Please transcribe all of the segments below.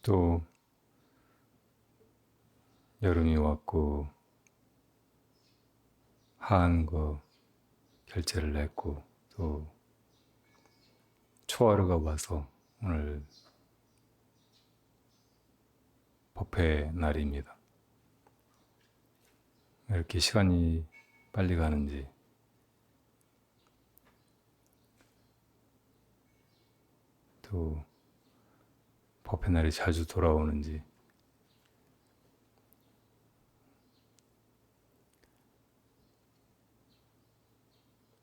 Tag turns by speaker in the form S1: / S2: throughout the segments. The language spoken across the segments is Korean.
S1: 또 여름이 왔고 한거 결제를 했고 또 초하루가 와서 오늘 법회 날입니다. 왜 이렇게 시간이 빨리 가는지, 또 법회 날이 자주 돌아오는지,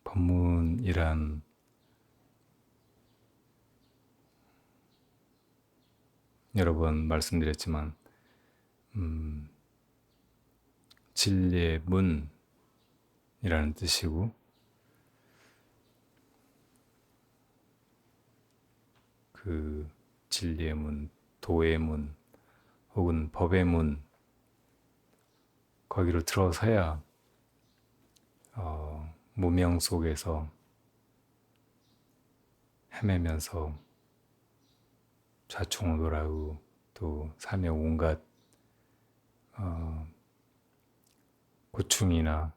S1: 법문이란 여러 번 말씀드렸지만 진리의 문이라는 뜻이고, 그 진리의 문, 도의 문 혹은 법의 문, 거기로 들어서야 무명 속에서 헤매면서 좌충우돌하고 또 삶의 온갖 고충이나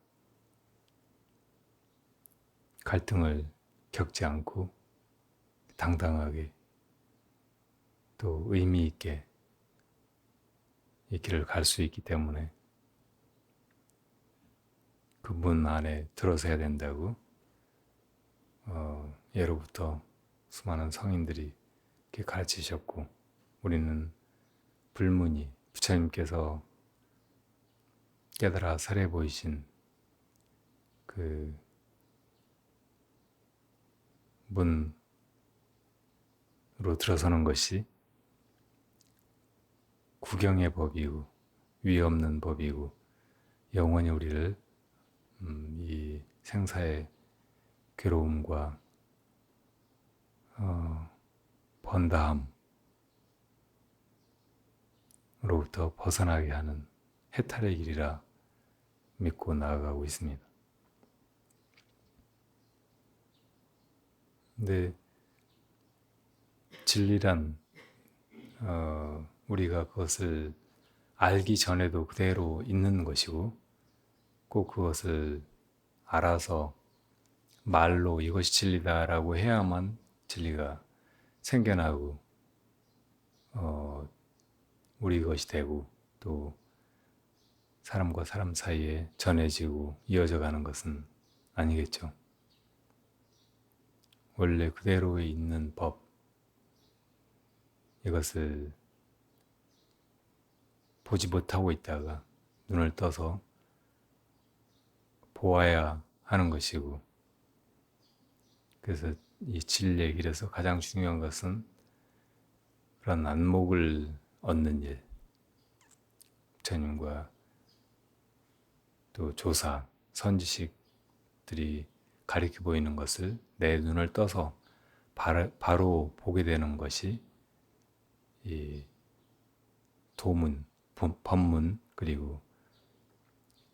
S1: 갈등을 겪지 않고 당당하게 또 의미 있게 이 길을 갈 수 있기 때문에 그 문 안에 들어서야 된다고 예로부터 수많은 성인들이 이렇게 가르치셨고, 우리는 불문이 부처님께서 깨달아 설해 보이신 그 문으로 들어서는 것이 구경의 법이고 위 없는 법이고, 영원히 우리를 이 생사의 괴로움과 번다함으로부터 벗어나게 하는 해탈의 길이라 믿고 나아가고 있습니다. 근데 진리란 우리가 그것을 알기 전에도 그대로 있는 것이고, 꼭 그것을 알아서 말로 이것이 진리다라고 해야만 진리가 생겨나고 우리 것이 되고 또 사람과 사람 사이에 전해지고 이어져 가는 것은 아니겠죠. 원래 그대로 있는 법, 이것을 보지 못하고 있다가 눈을 떠서 보아야 하는 것이고, 그래서 이 진리의 길에서 가장 중요한 것은 그런 안목을 얻는 일, 부처님과 또 조사, 선지식들이 가리켜 보이는 것을 내 눈을 떠서 바로 보게 되는 것이 이 도문, 법문, 그리고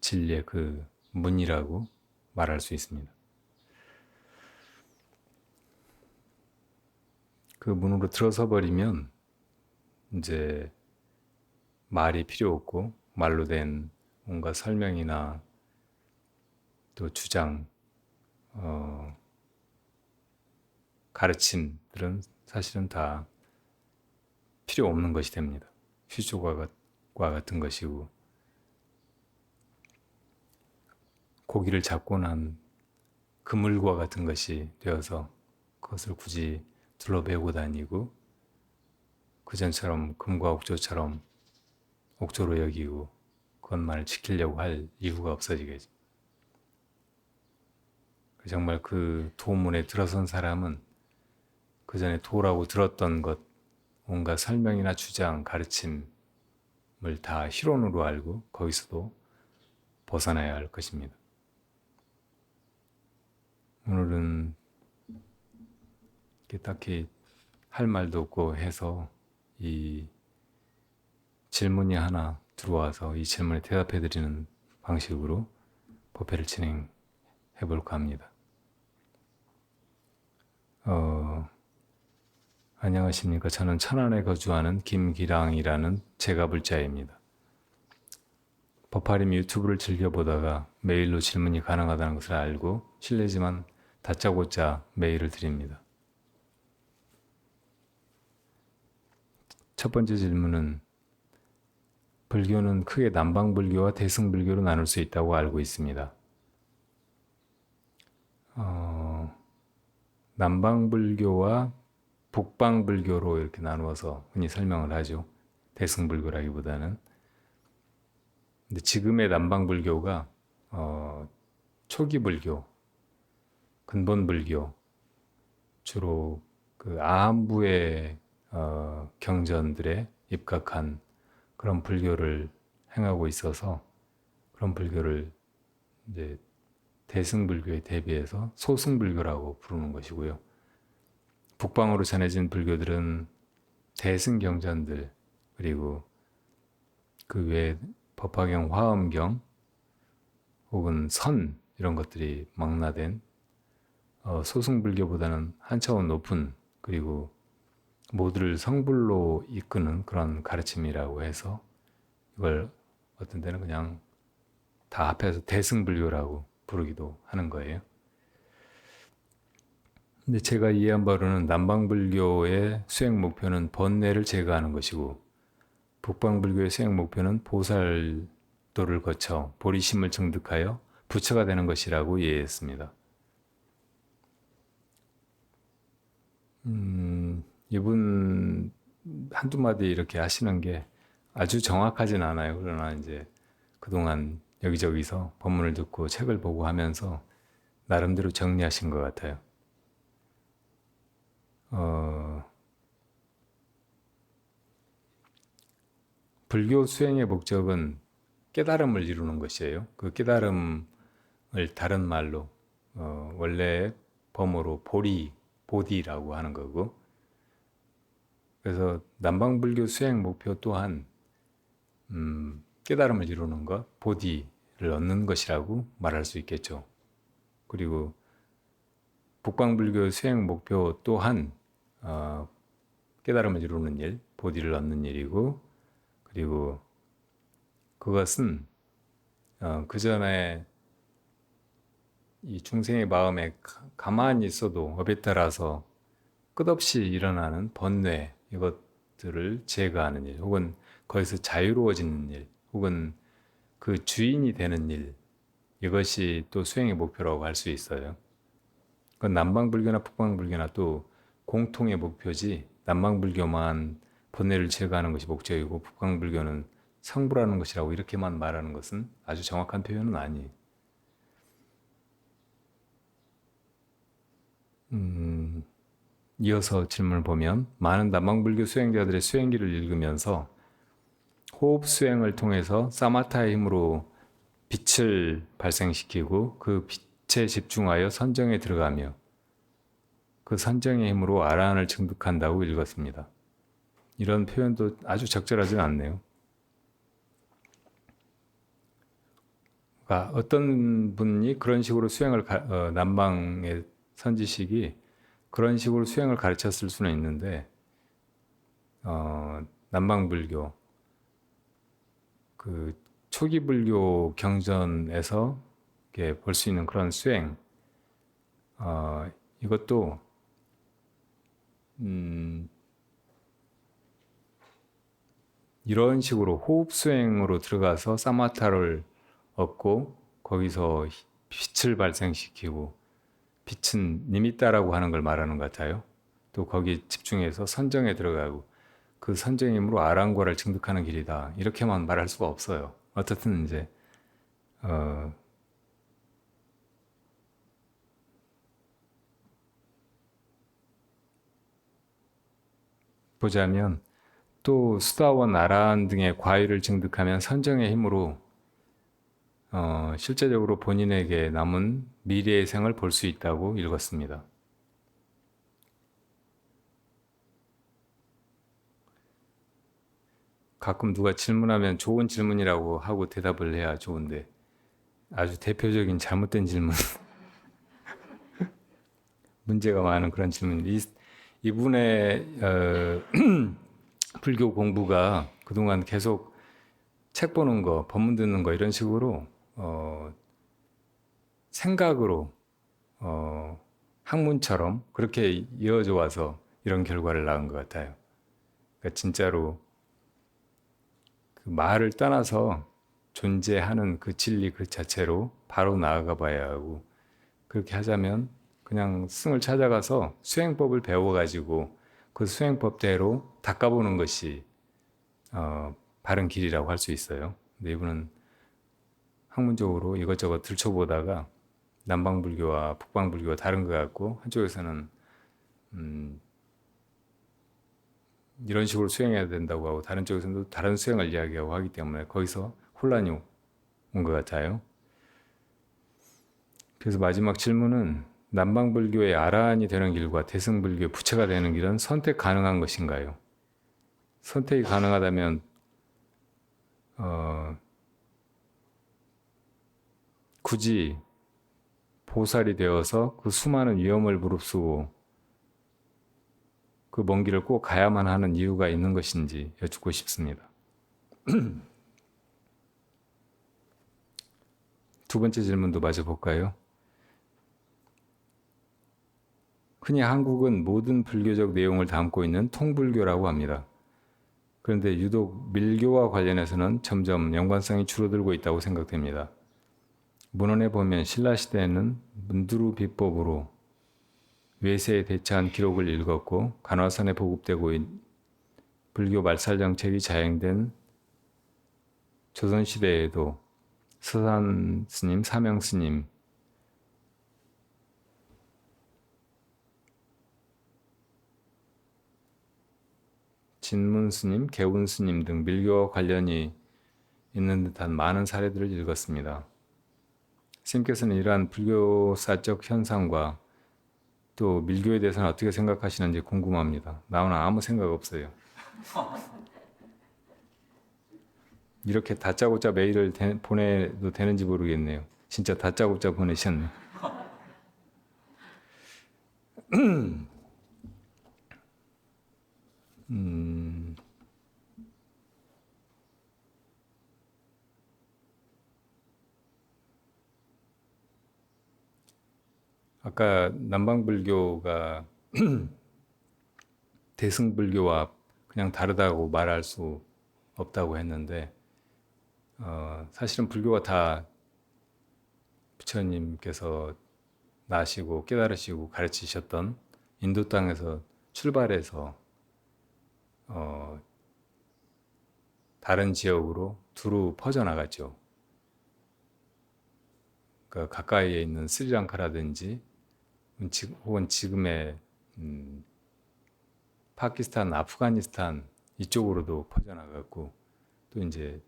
S1: 진리의 그 문이라고 말할 수 있습니다. 그 문으로 들어서 버리면 이제 말이 필요 없고, 말로 된 온갖 설명이나 또 주장, 가르침들은 사실은 다 필요 없는 것이 됩니다. 휴조과 같은 것이고, 고기를 잡고 난 그물과 같은 것이 되어서 그것을 굳이 둘러매고 다니고, 그전처럼 금과 옥조처럼 옥조로 여기고 그것만을 지키려고 할 이유가 없어지겠죠. 정말 그 도문에 들어선 사람은 그 전에 도라고 들었던 것, 온갖 설명이나 주장, 가르침을 다 희론으로 알고 거기서도 벗어나야 할 것입니다. 오늘은 딱히 할 말도 없고 해서 이 질문이 하나 들어와서 이 질문에 대답해 드리는 방식으로 법회를 진행해 볼까 합니다. 안녕하십니까. 저는 천안에 거주하는 김기랑이라는 제가불자입니다. 법화림 유튜브를 즐겨보다가 메일로 질문이 가능하다는 것을 알고 실례지만 다짜고짜 메일을 드립니다. 첫 번째 질문은 불교는 크게 남방불교와 대승불교로 나눌 수 있다고 알고 있습니다. 남방불교와 북방불교로 이렇게 나누어서 흔히 설명을 하죠. 대승불교라기보다는. 근데 지금의 남방불교가 초기불교, 근본불교, 주로 그 아함부의 경전들에 입각한 그런 불교를 행하고 있어서 그런 불교를 이제 대승불교에 대비해서 소승불교라고 부르는 것이고요. 북방으로 전해진 불교들은 대승경전들 그리고 그 외에 법화경, 화엄경 혹은 선 이런 것들이 망라된 소승불교보다는 한 차원 높은 그리고 모두를 성불로 이끄는 그런 가르침이라고 해서 이걸 어떤 때는 그냥 다 합해서 대승불교라고 부르기도 하는 거예요. 근데 제가 이해한 바로는 남방불교의 수행 목표는 번뇌를 제거하는 것이고 북방불교의 수행 목표는 보살도를 거쳐 보리심을 증득하여 부처가 되는 것이라고 이해했습니다. 이분 한두 마디 이렇게 하시는 게 아주 정확하진 않아요. 그러나 이제 그동안 여기저기서 법문을 듣고 책을 보고 하면서 나름대로 정리하신 것 같아요. 불교 수행의 목적은 깨달음을 이루는 것이에요. 그 깨달음을 다른 말로 원래 범어로 보디라고 하는 거고, 그래서 남방불교 수행 목표 또한 깨달음을 이루는 것, 보디를 얻는 것이라고 말할 수 있겠죠. 그리고 북방불교 수행 목표 또한 깨달음을 이루는 일, 보디를 얻는 일이고, 그리고 그것은 그 전에 이 중생의 마음에 가만히 있어도 업에 따라서 끝없이 일어나는 번뇌 이것들을 제거하는 일, 혹은 거기서 자유로워지는 일, 혹은 그 주인이 되는 일, 이것이 또 수행의 목표라고 할 수 있어요. 그건 남방불교나 북방불교나 또 공통의 목표지, 남방불교만 번뇌를 제거하는 것이 목적이고 북방불교는 성불하는 것이라고 이렇게만 말하는 것은 아주 정확한 표현은 아니에요. 이어서 질문을 보면 많은 남방불교 수행자들의 수행기를 읽으면서 호흡 수행을 통해서 사마타의 힘으로 빛을 발생시키고 그 빛에 집중하여 선정에 들어가며 그 선정의 힘으로 아라한을 증득한다고 읽었습니다. 이런 표현도 아주 적절하진 않네요. 그러니까 어떤 분이 그런 식으로 수행을 남방의 선지식이 그런 식으로 수행을 가르쳤을 수는 있는데 남방불교 그 초기 불교 경전에서 볼 수 있는 그런 수행 이것도 이런 식으로 호흡 수행으로 들어가서 사마타를 얻고 거기서 빛을 발생시키고 빛은 니미따라고 하는 걸 말하는 것 같아요. 또 거기 집중해서 선정에 들어가고 그 선정의 힘으로 아랑과를 증득하는 길이다. 이렇게만 말할 수가 없어요. 어떻든 이제 보자면 또 수다원 아라한 등의 과위를 증득하면 선정의 힘으로 실제적으로 본인에게 남은 미래의 생을 볼 수 있다고 읽었습니다. 가끔 누가 질문하면 좋은 질문이라고 하고 대답을 해야 좋은데 아주 대표적인 잘못된 질문, 문제가 많은 그런 질문. 이분의 불교 공부가 그동안 계속 책 보는 거, 법문 듣는 거 이런 식으로 생각으로 학문처럼 그렇게 이어져 와서 이런 결과를 낳은 것 같아요. 그러니까 진짜로 그 말을 떠나서 존재하는 그 진리 그 자체로 바로 나아가 봐야 하고, 그렇게 하자면 그냥 승을 찾아가서 수행법을 배워가지고 그 수행법대로 닦아보는 것이 바른 길이라고 할 수 있어요. 근데 이분은 학문적으로 이것저것 들춰보다가 남방불교와 북방불교가 다른 것 같고, 한쪽에서는 이런 식으로 수행해야 된다고 하고 다른 쪽에서는 또 다른 수행을 이야기하고 하기 때문에 거기서 혼란이 온 것 같아요. 그래서 마지막 질문은 남방불교의 아라한이 되는 길과 대승불교의 부처가 되는 길은 선택 가능한 것인가요? 선택이 가능하다면 굳이 보살이 되어서 그 수많은 위험을 무릅쓰고 그 먼 길을 꼭 가야만 하는 이유가 있는 것인지 여쭙고 싶습니다. 두 번째 질문도 마저 볼까요? 흔히 한국은 모든 불교적 내용을 담고 있는 통불교라고 합니다. 그런데 유독 밀교와 관련해서는 점점 연관성이 줄어들고 있다고 생각됩니다. 문헌에 보면 신라시대에는 문두루 비법으로 외세에 대처한 기록을 읽었고, 간화선에 보급되고 불교 말살 정책이 자행된 조선시대에도 서산 스님, 사명 스님, 진문 스님, 개운 스님 등 밀교와 관련이 있는 듯한 많은 사례들을 읽었습니다. 스님께서는 이러한 불교사적 현상과 또 밀교에 대해서는 어떻게 생각하시는지 궁금합니다. 나오는 아무 생각 없어요. 이렇게 다짜고짜 메일을 보내도 되는지 모르겠네요. 진짜 다짜고짜 보내셨네. 아까 남방불교가 대승불교와 그냥 다르다고 말할 수 없다고 했는데, 사실은 불교가 다 부처님께서 나시고 깨달으시고 가르치셨던 인도 땅에서 출발해서 다른 지역으로 두루 퍼져나갔죠. 그러니까 가까이에 있는 스리랑카라든지 혹은 지금의 파키스탄, 아프가니스탄 이쪽으로도 퍼져나갔고, 또 이제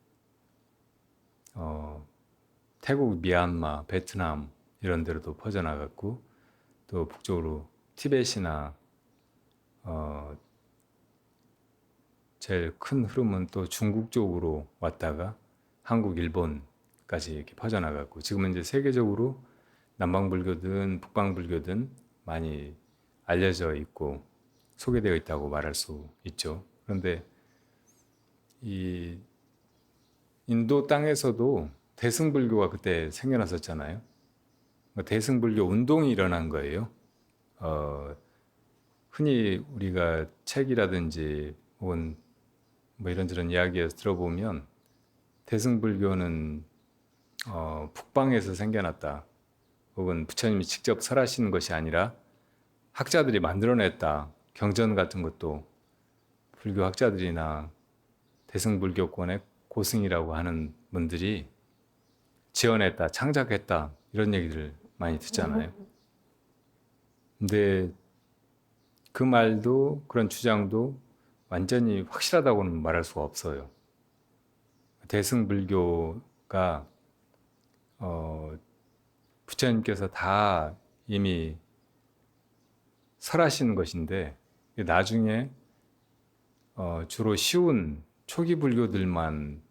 S1: 태국, 미얀마, 베트남 이런 데로도 퍼져나갔고, 또 북쪽으로 티벳이나 제일 큰 흐름은 또 중국 쪽으로 왔다가 한국, 일본까지 이렇게 퍼져나갔고, 지금은 이제 세계적으로 남방불교든 북방불교든 많이 알려져 있고 소개되어 있다고 말할 수 있죠. 그런데 이 인도 땅에서도 대승불교가 그때 생겨났었잖아요. 대승불교 운동이 일어난 거예요. 흔히 우리가 책이라든지 혹은 뭐 이런저런 이야기에서 들어보면 대승불교는 북방에서 생겨났다, 혹은 부처님이 직접 설하시는 것이 아니라 학자들이 만들어냈다. 경전 같은 것도 불교 학자들이나 대승불교권의 고승이라고 하는 분들이 지어냈다, 창작했다, 이런 얘기를 많이 듣잖아요. 근데 그 말도, 그런 주장도 완전히 확실하다고는 말할 수가 없어요. 대승불교가 부처님께서 다 이미 설하시는 것인데, 나중에 주로 쉬운 초기 불교들만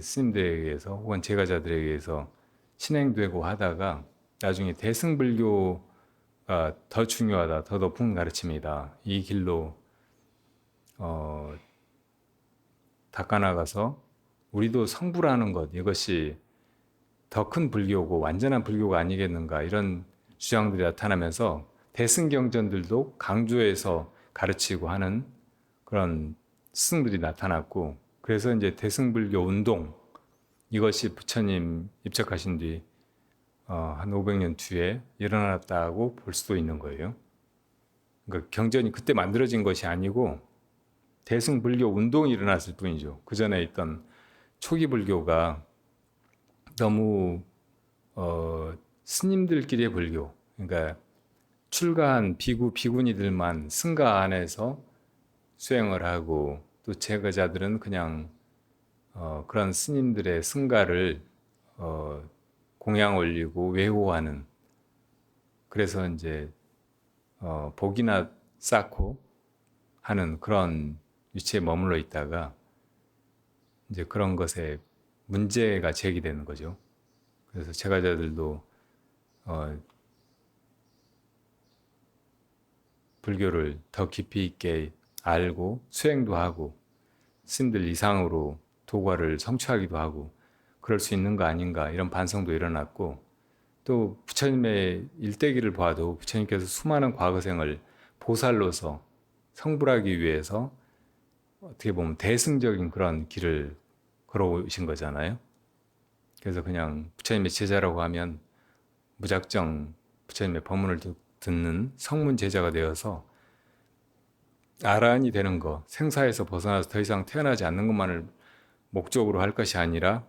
S1: 스님들에 의해서 혹은 제가자들에 의해서 신행되고 하다가 나중에 대승불교가 더 중요하다, 더 높은 가르침이다. 이 길로 닦아나가서 우리도 성불하는 것, 이것이 더 큰 불교고 완전한 불교가 아니겠는가, 이런 주장들이 나타나면서 대승경전들도 강조해서 가르치고 하는 그런 스승들이 나타났고, 그래서 이제 대승불교 운동, 이것이 부처님 입적하신 뒤 한 500년 뒤에 일어났다고 볼 수도 있는 거예요. 그러니까 경전이 그때 만들어진 것이 아니고 대승불교 운동이 일어났을 뿐이죠. 그 전에 있던 초기 불교가 너무 스님들끼리의 불교, 그러니까 출가한 비구니들만 승가 안에서 수행을 하고, 또 제거자들은 그냥 그런 스님들의 승가를 공양 올리고 외호하는, 그래서 이제 복이나 쌓고 하는 그런 위치에 머물러 있다가 이제 그런 것에 문제가 제기되는 거죠. 그래서 제가자들도 불교를 더 깊이 있게 알고 수행도 하고 스님들 이상으로 도과를 성취하기도 하고 그럴 수 있는 거 아닌가, 이런 반성도 일어났고, 또 부처님의 일대기를 봐도 부처님께서 수많은 과거생을 보살로서 성불하기 위해서 어떻게 보면 대승적인 그런 길을 걸어오신 거잖아요. 그래서 그냥 부처님의 제자라고 하면 무작정 부처님의 법문을 듣는 성문 제자가 되어서 아라한이 되는 것, 생사에서 벗어나서 더 이상 태어나지 않는 것만을 목적으로 할 것이 아니라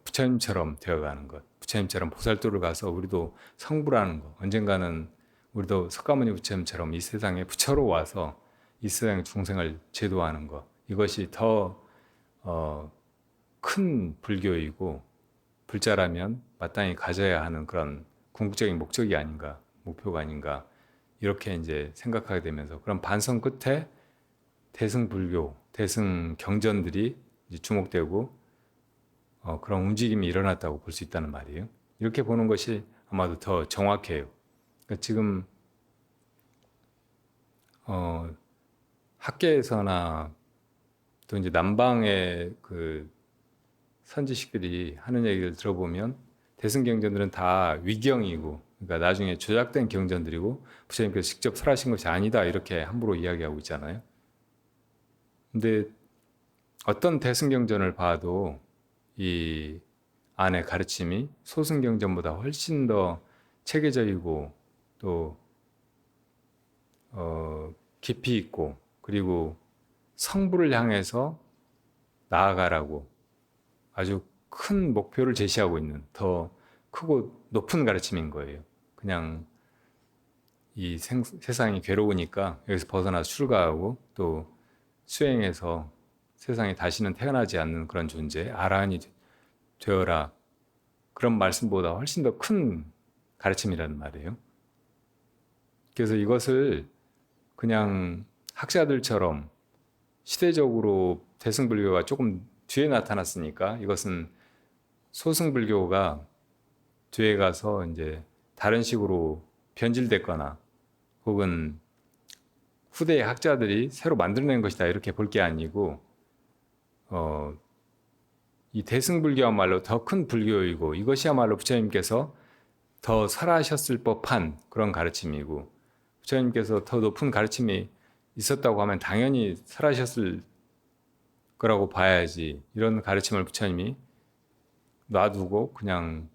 S1: 부처님처럼 되어가는 것, 부처님처럼 보살도를 가서 우리도 성불하는 것, 언젠가는 우리도 석가모니 부처님처럼 이 세상에 부처로 와서 이 세상의 중생을 제도하는 것, 이것이 더 큰 불교이고 불자라면 마땅히 가져야 하는 그런 궁극적인 목적이 아닌가, 목표가 아닌가, 이렇게 이제 생각하게 되면서 그런 반성 끝에 대승불교, 대승경전들이 이제 주목되고 그런 움직임이 일어났다고 볼 수 있다는 말이에요. 이렇게 보는 것이 아마도 더 정확해요. 그러니까 지금 학계에서나 또 이제 남방의 그 선지식들이 하는 얘기를 들어보면 대승경전들은 다 위경이고, 그러니까 나중에 조작된 경전들이고 부처님께서 직접 설하신 것이 아니다, 이렇게 함부로 이야기하고 있잖아요. 근데 어떤 대승경전을 봐도 이 안의 가르침이 소승경전보다 훨씬 더 체계적이고 또 깊이 있고, 그리고 성부를 향해서 나아가라고 아주 큰 목표를 제시하고 있는 더 크고 높은 가르침인 거예요. 그냥 이 세상이 괴로우니까 여기서 벗어나 출가하고 또 수행해서 세상에 다시는 태어나지 않는 그런 존재, 아라한이 되어라, 그런 말씀보다 훨씬 더 큰 가르침이라는 말이에요. 그래서 이것을 그냥 학자들처럼 시대적으로 대승불교가 조금 뒤에 나타났으니까 이것은 소승불교가 뒤에 가서 이제 다른 식으로 변질됐거나 혹은 후대의 학자들이 새로 만들어낸 것이다, 이렇게 볼 게 아니고 이 대승불교야말로 더 큰 불교이고 이것이야말로 부처님께서 더 설하셨을 법한 그런 가르침이고, 부처님께서 더 높은 가르침이 있었다고 하면 당연히 설하셨을 거라고 봐야지, 이런 가르침을 부처님이 놔두고 그냥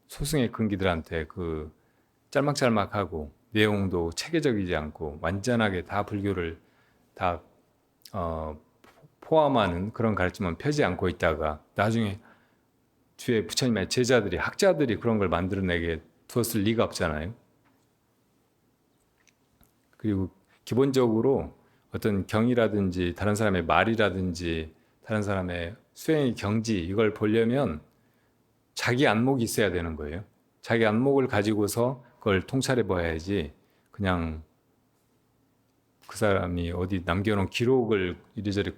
S1: 소승의 근기들한테 그 짤막짤막하고 내용도 체계적이지 않고 완전하게 다 불교를 다 포함하는 그런 가르침은 펴지 않고 있다가 나중에 뒤에 부처님의 제자들이, 학자들이 그런 걸 만들어내게 두었을 리가 없잖아요. 그리고 기본적으로 어떤 경이라든지 다른 사람의 말이라든지 다른 사람의 수행의 경지, 이걸 보려면 자기 안목이 있어야 되는 거예요. 자기 안목을 가지고서 그걸 통찰해 봐야지, 그냥 그 사람이 어디 남겨놓은 기록을 이리저리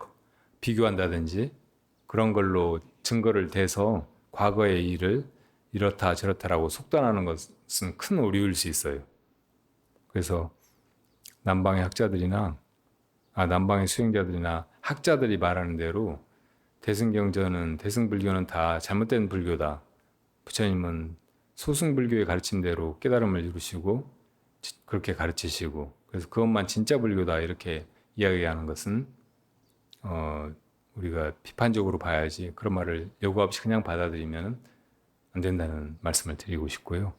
S1: 비교한다든지 그런 걸로 증거를 대서 과거의 일을 이렇다 저렇다라고 속단하는 것은 큰 오류일 수 있어요. 그래서 남방의 학자들이나 남방의 수행자들이나 학자들이 말하는 대로 대승경전은 대승불교는 다 잘못된 불교다. 부처님은 소승불교의 가르침대로 깨달음을 이루시고 그렇게 가르치시고 그래서 그것만 진짜 불교다 이렇게 이야기하는 것은 우리가 비판적으로 봐야지 그런 말을 여과 없이 그냥 받아들이면 안 된다는 말씀을 드리고 싶고요.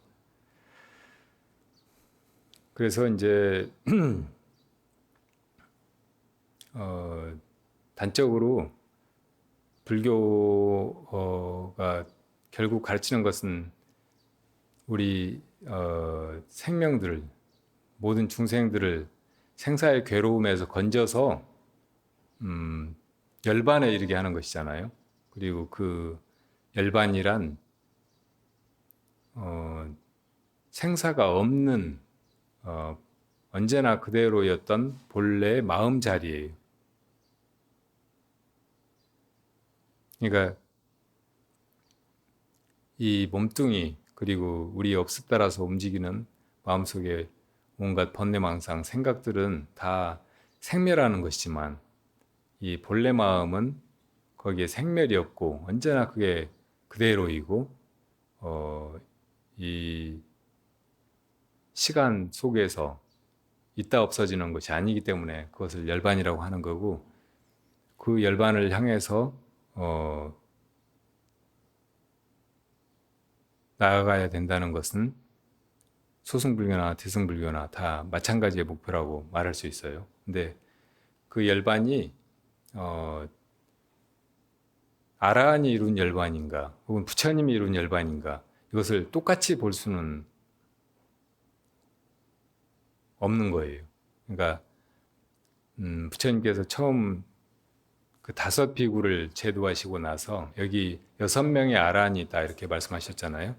S1: 그래서 이제 단적으로 불교가 결국 가르치는 것은 우리 생명들을 모든 중생들을 생사의 괴로움에서 건져서 열반에 이르게 하는 것이잖아요. 그리고 그 열반이란 생사가 없는 언제나 그대로였던 본래의 마음자리예요. 그러니까 이 몸뚱이 그리고 우리 업습 따라서 움직이는 마음속에 온갖 번뇌망상 생각들은 다 생멸하는 것이지만 이 본래 마음은 거기에 생멸이 없고 언제나 그게 그대로이고 이 시간 속에서 있다 없어지는 것이 아니기 때문에 그것을 열반이라고 하는 거고 그 열반을 향해서 나아가야 된다는 것은 소승불교나 대승불교나 다 마찬가지의 목표라고 말할 수 있어요. 근데 그 열반이 아라한이 이룬 열반인가 혹은 부처님이 이룬 열반인가 이것을 똑같이 볼 수는 없는 거예요. 그러니까 부처님께서 처음 그 5비구를 제도하시고 나서 여기 6명의 아라한이 있다 이렇게 말씀하셨잖아요.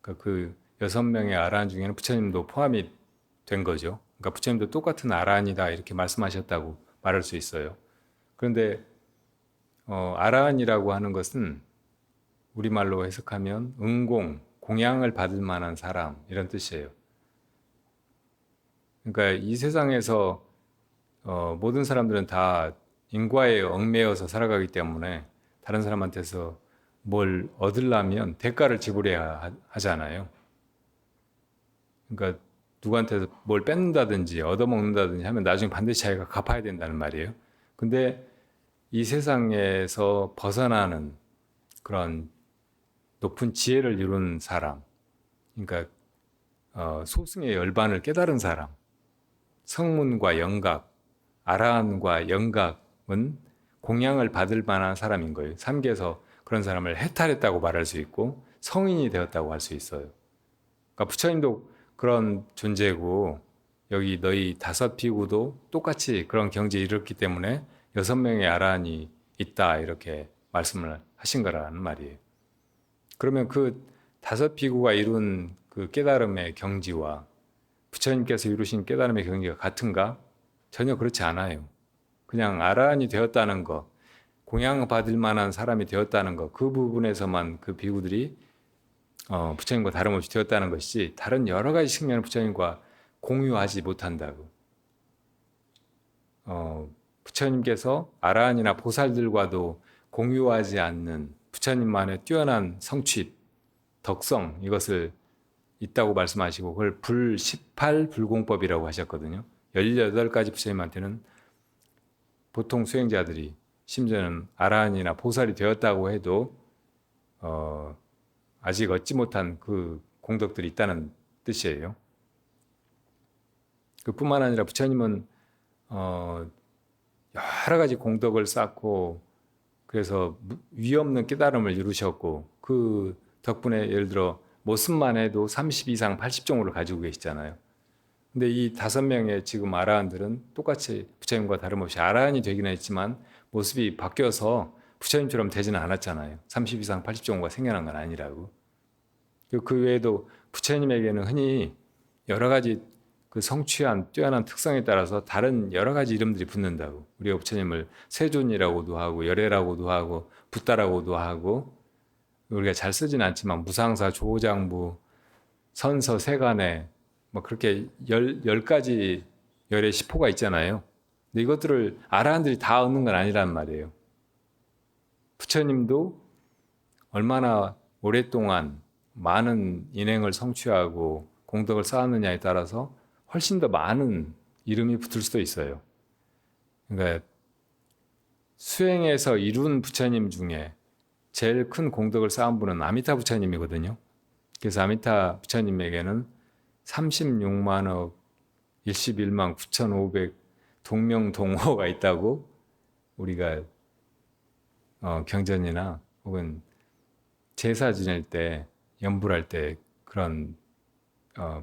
S1: 그러니까 그 6명의 아라한 중에는 부처님도 포함이 된 거죠. 그러니까 부처님도 똑같은 아라한이다 이렇게 말씀하셨다고 말할 수 있어요. 그런데 아라한이라고 하는 것은 우리말로 해석하면 응공, 공양을 받을 만한 사람 이런 뜻이에요. 그러니까 이 세상에서 모든 사람들은 다 인과에 얽매여서 살아가기 때문에 다른 사람한테서 뭘 얻으려면 대가를 지불해야 하잖아요. 그러니까 누구한테서 뭘 뺏는다든지 얻어먹는다든지 하면 나중에 반드시 자기가 갚아야 된다는 말이에요. 근데 이 세상에서 벗어나는 그런 높은 지혜를 이룬 사람, 그러니까 소승의 열반을 깨달은 사람, 성문과 영각, 아라한과 영각은 공양을 받을 만한 사람인 거예요. 삼계에서 그런 사람을 해탈했다고 말할 수 있고 성인이 되었다고 할 수 있어요. 그러니까 부처님도 그런 존재고 여기 너희 5비구도 똑같이 그런 경지에 이르렀기 때문에 6명의 아라한이 있다 이렇게 말씀을 하신 거라는 말이에요. 그러면 그 5비구가 이룬 그 깨달음의 경지와 부처님께서 이루신 깨달음의 경지가 같은가? 전혀 그렇지 않아요. 그냥 아라한이 되었다는 것, 공양받을 만한 사람이 되었다는 것, 그 부분에서만 그 비구들이 부처님과 다름없이 되었다는 것이지 다른 여러 가지 측면을 부처님과 공유하지 못한다고. 부처님께서 아라한이나 보살들과도 공유하지 않는 부처님만의 뛰어난 성취, 덕성 이것을 있다고 말씀하시고 그걸 불 18 불공법이라고 하셨거든요. 18가지 부처님한테는 보통 수행자들이 심지어는 아라한이나 보살이 되었다고 해도 아직 얻지 못한 그 공덕들이 있다는 뜻이에요. 그뿐만 아니라 부처님은 여러 가지 공덕을 쌓고 그래서 위없는 깨달음을 이루셨고 그 덕분에 예를 들어 모습만 해도 30 이상 80종을 가지고 계시잖아요. 근데 이 5명의 지금 아라한들은 똑같이 부처님과 다름없이 아라한이 되기는 했지만 모습이 바뀌어서 부처님처럼 되지는 않았잖아요. 30 이상 80종가 생겨난 건 아니라고. 그 외에도 부처님에게는 흔히 여러 가지 그 성취한 뛰어난 특성에 따라서 다른 여러 가지 이름들이 붙는다고. 우리가 부처님을 세존이라고도 하고 열애라고도 하고 붓다라고도 하고 우리가 잘 쓰진 않지만 무상사, 조장부, 선서, 세간에 뭐 그렇게 열 가지 열의 시포가 있잖아요. 근데 이것들을 아라한들이 다 얻는 건 아니란 말이에요. 부처님도 얼마나 오랫동안 많은 인행을 성취하고 공덕을 쌓았느냐에 따라서 훨씬 더 많은 이름이 붙을 수도 있어요. 그러니까 수행에서 이룬 부처님 중에 제일 큰 공덕을 쌓은 분은 아미타 부처님이거든요. 그래서 아미타 부처님에게는 36만억 11만 9,500 동명동호가 있다고 우리가 경전이나 혹은 제사 지낼 때 연불할 때 그런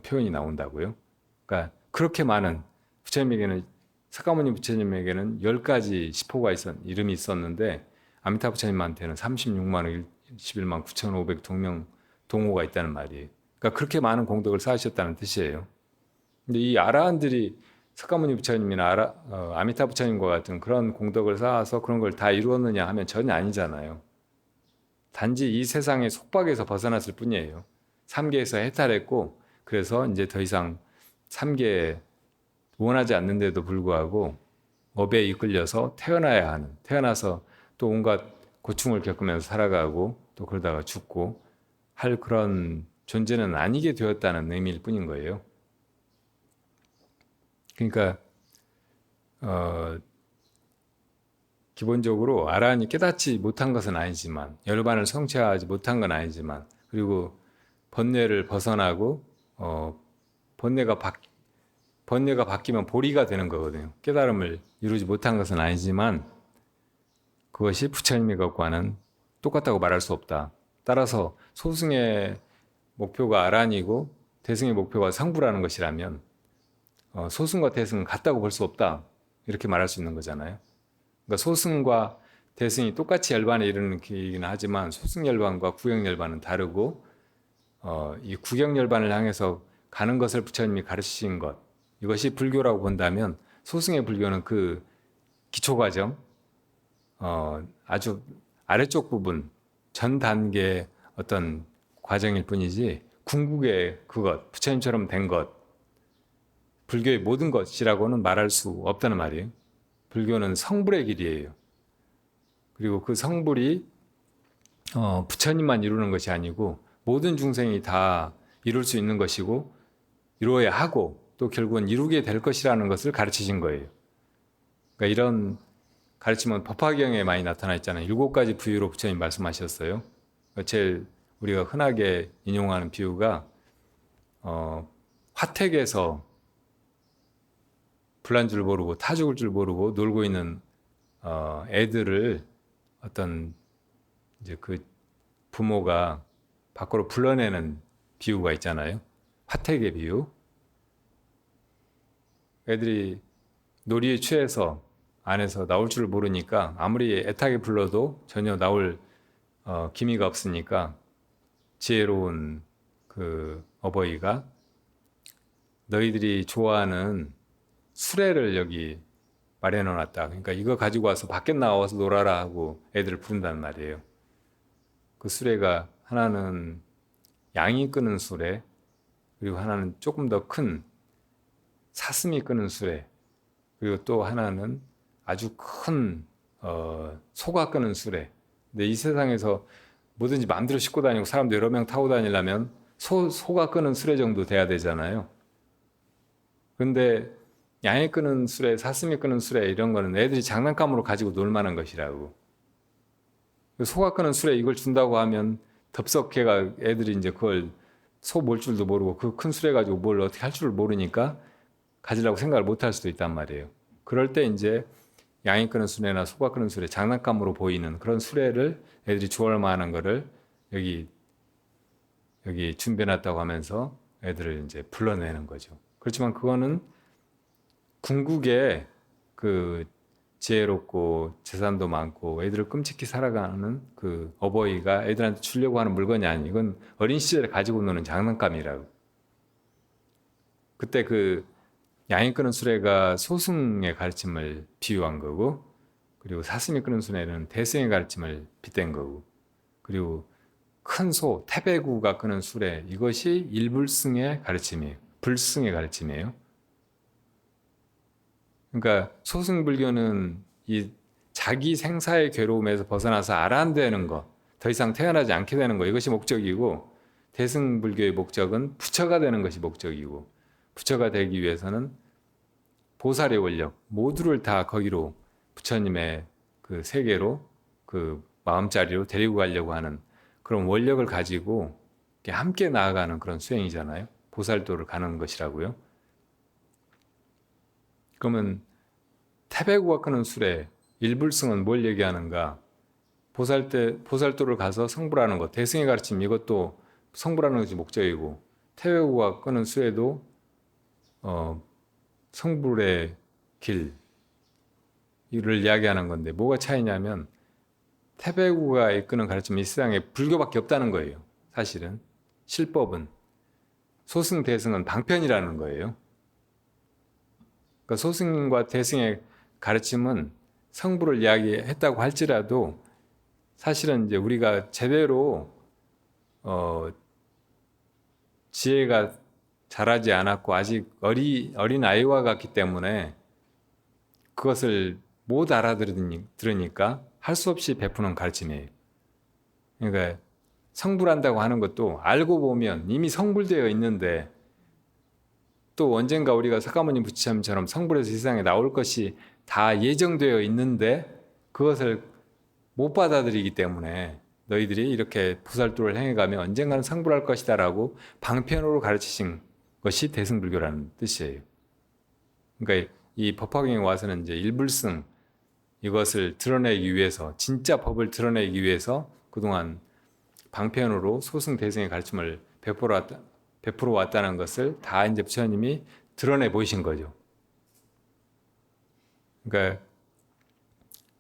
S1: 표현이 나온다고요. 그러니까 그렇게 많은 부처님에게는 사카모니 부처님에게는 10가지 시포가 이름이 있었는데 아미타 부처님한테는 36만 11만 9,500 동호가 있다는 말이에요. 그러니까 그렇게 많은 공덕을 쌓으셨다는 뜻이에요. 근데 이 아라한들이 석가모니 부처님이나 아미타 부처님과 같은 그런 공덕을 쌓아서 그런 걸 다 이루었느냐 하면 전혀 아니잖아요. 단지 이 세상의 속박에서 벗어났을 뿐이에요. 삼계에서 해탈했고 그래서 이제 더 이상 삼계에 원하지 않는데도 불구하고 업에 이끌려서 태어나야 하는, 태어나서 또 온갖 고충을 겪으면서 살아가고 또 그러다가 죽고 할 그런 존재는 아니게 되었다는 의미일 뿐인 거예요. 그러니까 기본적으로 아라한이 깨닫지 못한 것은 아니지만 열반을 성취하지 못한 건 아니지만 그리고 번뇌를 벗어나고 번뇌가 바뀌면 보리가 되는 거거든요. 깨달음을 이루지 못한 것은 아니지만 그것이 부처님의 것과는 똑같다고 말할 수 없다. 따라서 소승의 목표가 아란이고 대승의 목표가 상부라는 것이라면 소승과 대승은 같다고 볼 수 없다. 이렇게 말할 수 있는 거잖아요. 그러니까 소승과 대승이 똑같이 열반에 이르는 길이긴 하지만 소승 열반과 구경 열반은 다르고 이 구경 열반을 향해서 가는 것을 부처님이 가르치신 것 이것이 불교라고 본다면 소승의 불교는 그 기초 과정 아주 아래쪽 부분 전 단계의 어떤 과정일 뿐이지 궁극의 그것 부처님처럼 된 것 불교의 모든 것이라고는 말할 수 없다는 말이에요. 불교는 성불의 길이에요. 그리고 그 성불이 부처님만 이루는 것이 아니고 모든 중생이 다 이룰 수 있는 것이고 이루어야 하고 또 결국은 이루게 될 것이라는 것을 가르치신 거예요. 그러니까 이런 가르침은 법화경에 많이 나타나 있잖아요. 7가지 부유로 부처님 말씀하셨어요. 제일 우리가 흔하게 인용하는 비유가 화택에서 불난 줄 모르고 타 죽을 줄 모르고 놀고 있는 애들을 어떤 이제 그 부모가 밖으로 불러내는 비유가 있잖아요. 화택의 비유. 애들이 놀이에 취해서 안에서 나올 줄 모르니까 아무리 애타게 불러도 전혀 나올 기미가 없으니까 지혜로운 그 어버이가 너희들이 좋아하는 수레를 여기 마련해 놨다. 그러니까 이거 가지고 와서 밖에 나와서 놀아라 하고 애들을 부른단 말이에요. 그 수레가 하나는 양이 끄는 수레, 그리고 하나는 조금 더 큰 사슴이 끄는 수레, 그리고 또 하나는 아주 큰 소가 끄는 수레. 근데 이 세상에서 뭐든지 마음대로 싣고 다니고 사람도 여러 명 타고 다니려면 소가 끄는 수레 정도 돼야 되잖아요. 근데 양이 끄는 수레, 사슴이 끄는 수레 이런 거는 애들이 장난감으로 가지고 놀 만한 것이라고. 소가 끄는 수레 이걸 준다고 하면 덥석해가 애들이 이제 그걸 소 몰 줄도 모르고 그 큰 수레 가지고 뭘 어떻게 할 줄을 모르니까 가지려고 생각을 못 할 수도 있단 말이에요. 그럴 때 이제 양이 끄는 수레나 소가 끄는 수레, 장난감으로 보이는 그런 수레를 애들이 좋아할 만한 거를 여기 준비해놨다고 하면서 애들을 이제 불러내는 거죠. 그렇지만 그거는 궁극에 그 지혜롭고 재산도 많고 애들을 끔찍히 살아가는 그 어버이가 애들한테 주려고 하는 물건이 아니, 이건 어린 시절에 가지고 노는 장난감이라고. 그때 그 양이 끄는 수레가 소승의 가르침을 비유한 거고, 그리고 사슴이 끄는 수레는 대승의 가르침을 빗댄 거고, 그리고 큰 소, 태배구가 끄는 수레, 이것이 일불승의 가르침이에요. 불승의 가르침이에요. 그러니까 소승불교는 이 자기 생사의 괴로움에서 벗어나서 알아내는 것, 더 이상 태어나지 않게 되는 것, 이것이 목적이고, 대승불교의 목적은 부처가 되는 것이 목적이고, 부처가 되기 위해서는 보살의 원력, 모두를 다 거기로 부처님의 그 세계로, 그 마음자리로 데리고 가려고 하는 그런 원력을 가지고 함께 나아가는 그런 수행이잖아요. 보살도를 가는 것이라고요. 그러면 태배구가 끄는 수레, 일불승은 뭘 얘기하는가? 보살도를 가서 성불하는 것, 대승의 가르침, 이것도 성불하는 것이 목적이고, 태배구가 끄는 수레도 성불의 길, 이를 이야기하는 건데, 뭐가 차이냐면 태배구가 이끄는 가르침이 이 세상에 불교밖에 없다는 거예요. 사실은 실법은 소승 대승은 방편이라는 거예요. 그러니까 소승과 대승의 가르침은 성부를 이야기했다고 할지라도 사실은 이제 우리가 제대로 지혜가 자라지 않았고 아직 어린 아이와 같기 때문에 그것을 못 알아들으니까 할 수 없이 베푸는 가르침이에요. 그러니까 성불한다고 하는 것도 알고 보면 이미 성불되어 있는데 또 언젠가 우리가 석가모니 부처님처럼 성불해서 세상에 나올 것이 다 예정되어 있는데 그것을 못 받아들이기 때문에 너희들이 이렇게 보살도를 행해가면 언젠가는 성불할 것이다 라고 방편으로 가르치신 것이 대승불교라는 뜻이에요. 그러니까 이 법화경에 와서는 이제 일불승 이것을 드러내기 위해서 진짜 법을 드러내기 위해서 그동안 방편으로 소승 대승의 가르침을 베풀어 왔다는 것을 다 이제 부처님이 드러내 보이신 거죠. 그러니까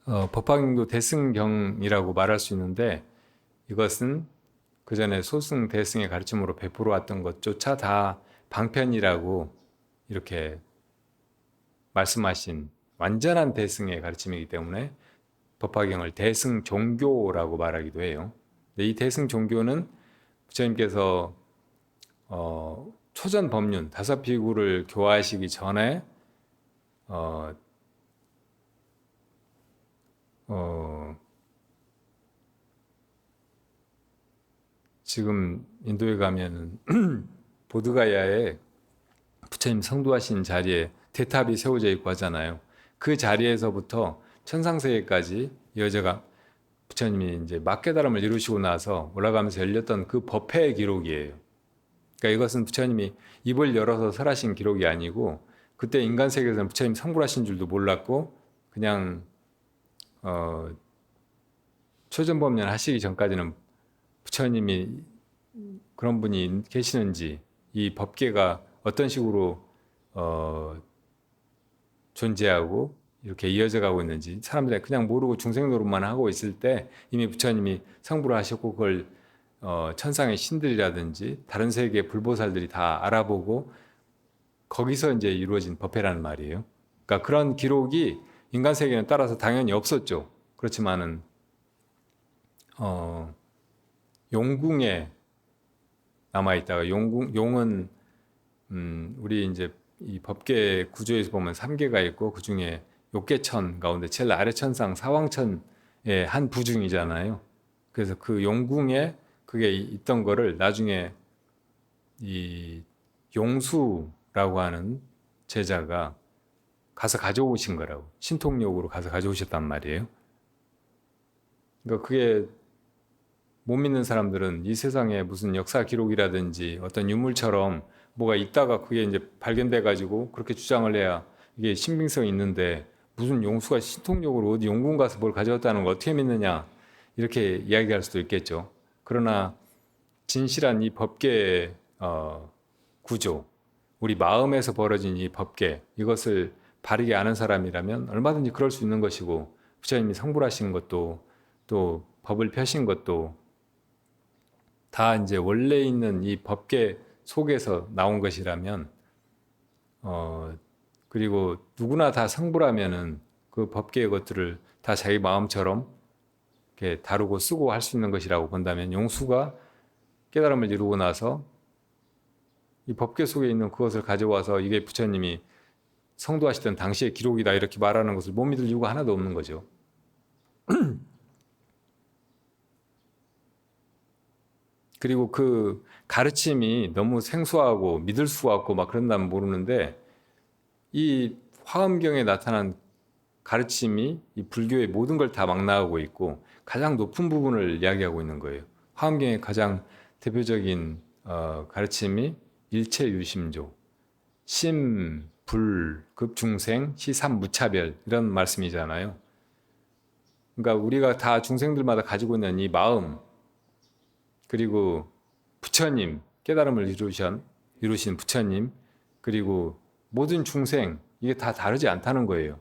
S1: 법화경도 대승경이라고 말할 수 있는데 이것은 그 전에 소승 대승의 가르침으로 베풀어 왔던 것조차 다 방편이라고 이렇게 말씀하신 완전한 대승의 가르침이기 때문에 법화경을 대승종교라고 말하기도 해요. 근데 이 대승종교는 부처님께서 초전 법륜 다섯 비구를 교화하시기 전에 지금 인도에 가면은 보드가야에 부처님 성도하신 자리에 대탑이 세워져 있고 하잖아요. 그 자리에서부터 천상세계까지 이어져가 부처님이 이제 막깨달음을 이루시고 나서 올라가면서 열렸던 그 법회의 기록이에요. 그러니까 이것은 부처님이 입을 열어서 설하신 기록이 아니고 그때 인간 세계에서는 부처님 성불하신 줄도 몰랐고 그냥 초전법륜 하시기 전까지는 부처님이 그런 분이 계시는지 이 법계가 어떤 식으로 존재하고 이렇게 이어져 가고 있는지 사람들이 그냥 모르고 중생 노릇만 하고 있을 때 이미 부처님이 성불을 하셨고 그걸 천상의 신들이라든지 다른 세계의 불보살들이 다 알아보고 거기서 이제 이루어진 법회라는 말이에요. 그러니까 그런 기록이 인간 세계는 따라서 당연히 없었죠. 그렇지만은 용궁에 남아 있다가 용은 우리 이제 이 법계 구조에서 보면 3개가 있고 그 중에 욕계천 가운데 제일 아래 천상 사왕천의 한 부중이잖아요. 그래서 그 용궁에 그게 있던 거를 나중에 이 용수라고 하는 제자가 가서 가져오신 거라고 신통력으로 가서 가져오셨단 말이에요. 그러니까 그게 못 믿는 사람들은 이 세상에 무슨 역사 기록이라든지 어떤 유물처럼 뭐가 있다가 그게 이제 발견돼 가지고 그렇게 주장을 해야 이게 신빙성이 있는데 무슨 용수가 신통력으로 어디 용궁 가서 뭘 가져왔다는 걸 어떻게 믿느냐 이렇게 이야기할 수도 있겠죠. 그러나 진실한 이 법계의 구조, 우리 마음에서 벌어진 이 법계 이것을 바르게 아는 사람이라면 얼마든지 그럴 수 있는 것이고 부처님이 성불하신 것도 또 법을 펴신 것도 다 이제 원래 있는 이 법계 속에서 나온 것이라면 그리고 누구나 다 성불하면은 그 법계의 것들을 다 자기 마음처럼 이렇게 다루고 쓰고 할 수 있는 것이라고 본다면 용수가 깨달음을 이루고 나서 이 법계 속에 있는 그것을 가져와서 이게 부처님이 성도하시던 당시의 기록이다 이렇게 말하는 것을 못 믿을 이유가 하나도 없는 거죠. 그리고 그 가르침이 너무 생소하고 믿을 수가 없고 막 그런다면 모르는데 이 화엄경에 나타난 가르침이 이 불교의 모든 걸 다 망라하고 있고 가장 높은 부분을 이야기하고 있는 거예요. 화엄경의 가장 대표적인 가르침이 일체유심조, 심, 불, 급, 중생, 시삼, 무차별 이런 말씀이잖아요. 그러니까 우리가 다 중생들마다 가지고 있는 이 마음 그리고 부처님, 깨달음을 이루신 부처님 그리고 모든 중생 이게 다 다르지 않다는 거예요.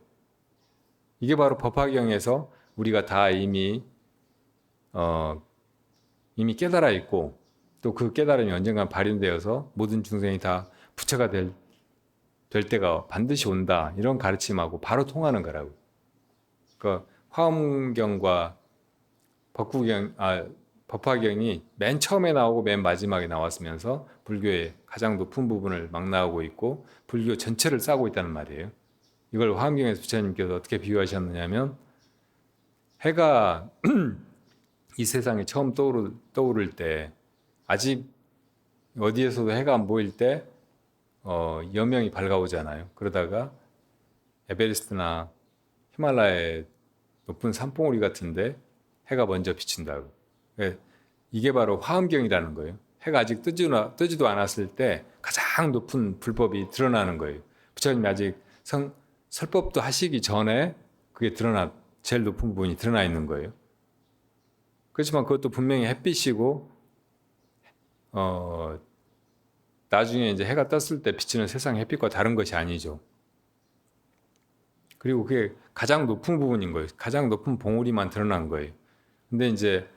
S1: 이게 바로 법화경에서 우리가 다 이미 깨달아 있고 또 그 깨달음이 언젠가 발현되어서 모든 중생이 다 부처가 될 때가 반드시 온다 이런 가르침하고 바로 통하는 거라고. 그러니까 화엄경과 법화경이 맨 처음에 나오고 맨 마지막에 나왔으면서 불교의 가장 높은 부분을 망라하고 있고 불교 전체를 싸고 있다는 말이에요. 이걸 화엄경에서 부처님께서 어떻게 비유하셨느냐면 해가 이 세상에 처음 떠오를 때 아직 어디에서도 해가 안 보일 때 여명이 밝아오잖아요. 그러다가 에베레스트나 히말라야의 높은 산봉우리 같은데 해가 먼저 비친다고. 이게 바로 화엄경이라는 거예요. 해가 아직 뜨지도 않았을 때 가장 높은 불법이 드러나는 거예요. 부처님이 아직 설법도 하시기 전에 그게 제일 높은 부분이 드러나 있는 거예요. 그렇지만 그것도 분명히 햇빛이고 나중에 이제 해가 떴을 때 비치는 세상 햇빛과 다른 것이 아니죠. 그리고 그게 가장 높은 부분인 거예요. 가장 높은 봉우리만 드러난 거예요. 근데 이제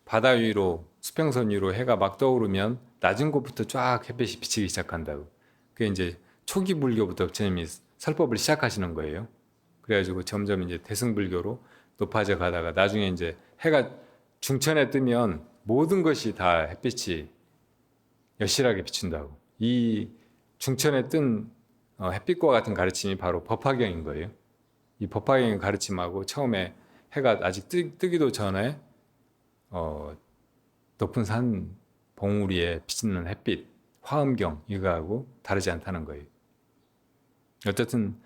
S1: 바다 위로 수평선 위로 해가 막 떠오르면 낮은 곳부터 쫙 햇빛이 비치기 시작한다고. 그게 이제 초기 불교부터 부처님이 설법을 시작하시는 거예요. 그래가지고 점점 이제 대승불교로 높아져 가다가 나중에 이제 해가 중천에 뜨면 모든 것이 다 햇빛이 여실하게 비춘다고. 이 중천에 뜬 햇빛과 같은 가르침이 바로 법화경인 거예요. 이 법화경의 가르침하고 처음에 해가 아직 뜨기도 전에 높은 산 봉우리에 비치는 햇빛, 화엄경 이거하고 다르지 않다는 거예요. 어쨌든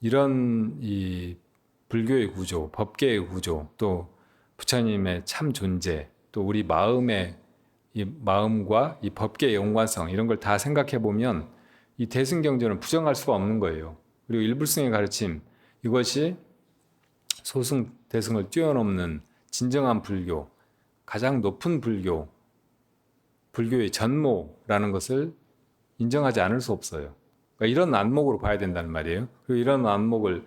S1: 이런 이 불교의 구조, 법계의 구조, 또 부처님의 참 존재, 또 우리 이 마음과 이 법계의 연관성 이런 걸 다 생각해 보면 이 대승경전을 부정할 수가 없는 거예요. 그리고 일불승의 가르침 이것이 소승 대승을 뛰어넘는 진정한 불교, 가장 높은 불교의 전모라는 것을 인정하지 않을 수 없어요. 그러니까 이런 안목으로 봐야 된다는 말이에요. 그리고 이런 안목을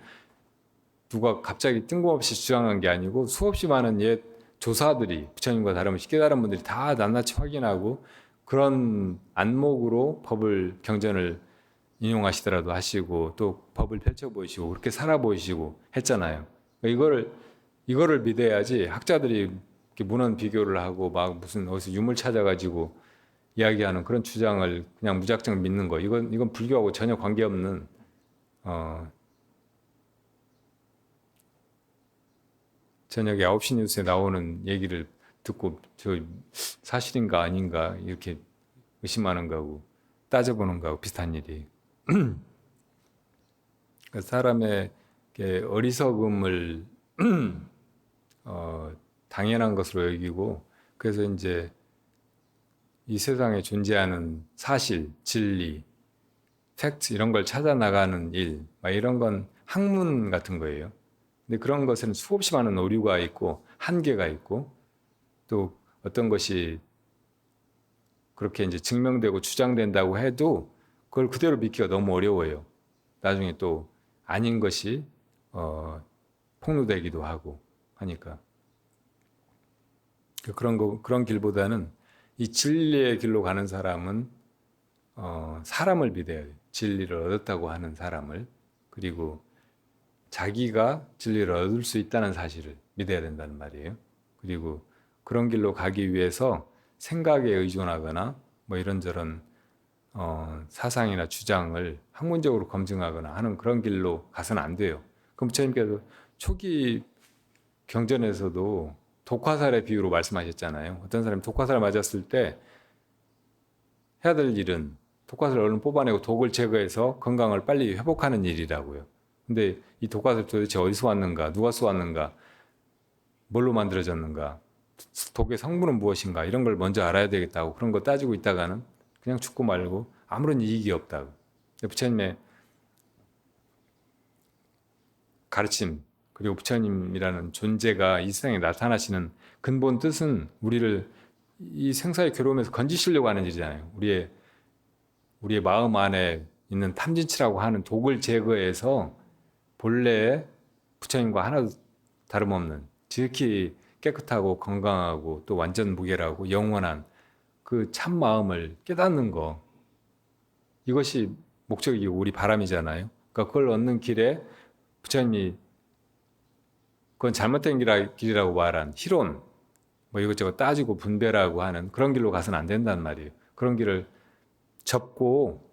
S1: 누가 갑자기 뜬금없이 주장한 게 아니고 수없이 많은 옛 조사들이 부처님과 다름없이 깨달은 분들이 다 낱낱이 확인하고 그런 안목으로 경전을 인용하시더라도 하시고 또 법을 펼쳐 보이시고 그렇게 살아 보이시고 했잖아요. 그러니까 이거를 믿어야지 학자들이 이렇게 문헌 비교를 하고 막 무슨 어디서 유물 찾아가지고 이야기하는 그런 주장을 그냥 무작정 믿는 거 이건 불교하고 전혀 관계없는 저녁에 9시 뉴스에 나오는 얘기를 듣고 저 사실인가 아닌가 이렇게 의심하는 거하고 따져보는 거하고 비슷한 일이. 사람의 어리석음을 당연한 것으로 여기고 그래서 이제 이 세상에 존재하는 사실, 진리, 팩트 이런 걸 찾아 나가는 일, 이런 건 학문 같은 거예요. 근데 그런 것은 수없이 많은 오류가 있고 한계가 있고 또 어떤 것이 그렇게 이제 증명되고 주장된다고 해도 그걸 그대로 믿기가 너무 어려워요. 나중에 또 아닌 것이 폭로되기도 하고 하니까 그런 길보다는 이 진리의 길로 가는 사람은 사람을 믿어야 돼요. 진리를 얻었다고 하는 사람을 그리고 자기가 진리를 얻을 수 있다는 사실을 믿어야 된다는 말이에요. 그리고 그런 길로 가기 위해서 생각에 의존하거나 뭐 이런저런 사상이나 주장을 학문적으로 검증하거나 하는 그런 길로 가서는 안 돼요. 그럼 부처님께서 초기 경전에서도 독화살의 비유로 말씀하셨잖아요. 어떤 사람이 독화살 맞았을 때 해야 될 일은 독화살을 얼른 뽑아내고 독을 제거해서 건강을 빨리 회복하는 일이라고요. 근데 이 독화살 도대체 어디서 왔는가, 누가 쏘았는가, 뭘로 만들어졌는가, 독의 성분은 무엇인가 이런 걸 먼저 알아야 되겠다고 그런 거 따지고 있다가는 그냥 죽고 말고 아무런 이익이 없다고. 부처님의 가르침 그리고 부처님이라는 존재가 이 세상에 나타나시는 근본 뜻은 우리를 이 생사의 괴로움에서 건지시려고 하는 일이잖아요. 우리의 마음 안에 있는 탐진치라고 하는 독을 제거해서 본래의 부처님과 하나도 다름없는 지극히 깨끗하고 건강하고 또 완전 무결하고 영원한 그 참 마음을 깨닫는 거, 이것이 목적이고 우리 바람이잖아요. 그러니까 그걸 얻는 길에 부처님이 그건 잘못된 길이라고 말한 희론 뭐 이것저것 따지고 분별하고 하는 그런 길로 가서는 안 된단 말이에요. 그런 길을 접고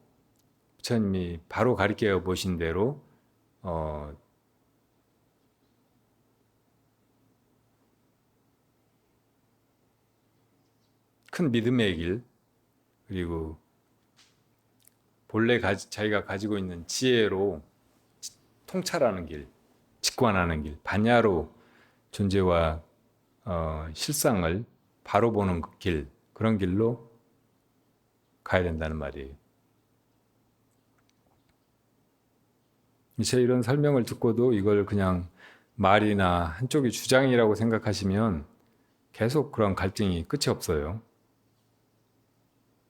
S1: 부처님이 바로 가르쳐 보신 대로 큰 믿음의 길, 그리고 본래 자기가 가지고 있는 지혜로 통찰하는 길, 직관하는 길, 반야로 존재와 실상을 바로 보는 그 길, 그런 길로 가야 된다는 말이에요. 제 이런 설명을 듣고도 이걸 그냥 말이나 한쪽의 주장이라고 생각하시면 계속 그런 갈등이 끝이 없어요.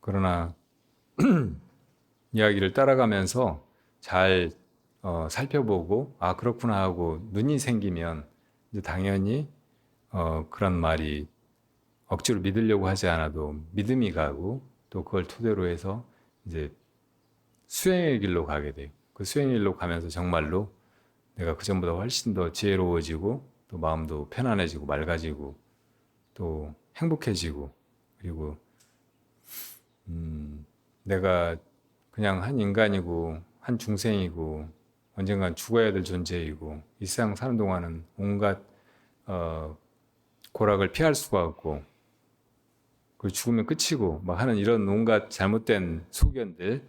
S1: 그러나 이야기를 따라가면서 잘 살펴보고 아 그렇구나 하고 눈이 생기면 이제 당연히 그런 말이 억지로 믿으려고 하지 않아도 믿음이 가고 또 그걸 토대로 해서 이제 수행의 길로 가게 돼요. 그 수행의 길로 가면서 정말로 내가 그전보다 훨씬 더 지혜로워지고 또 마음도 편안해지고 맑아지고 또 행복해지고 그리고 내가 그냥 한 인간이고 한 중생이고 언젠간 죽어야 될 존재이고 이 세상 사는 동안은 온갖 고락을 피할 수가 없고 그리고 죽으면 끝이고 막 하는 이런 온갖 잘못된 소견들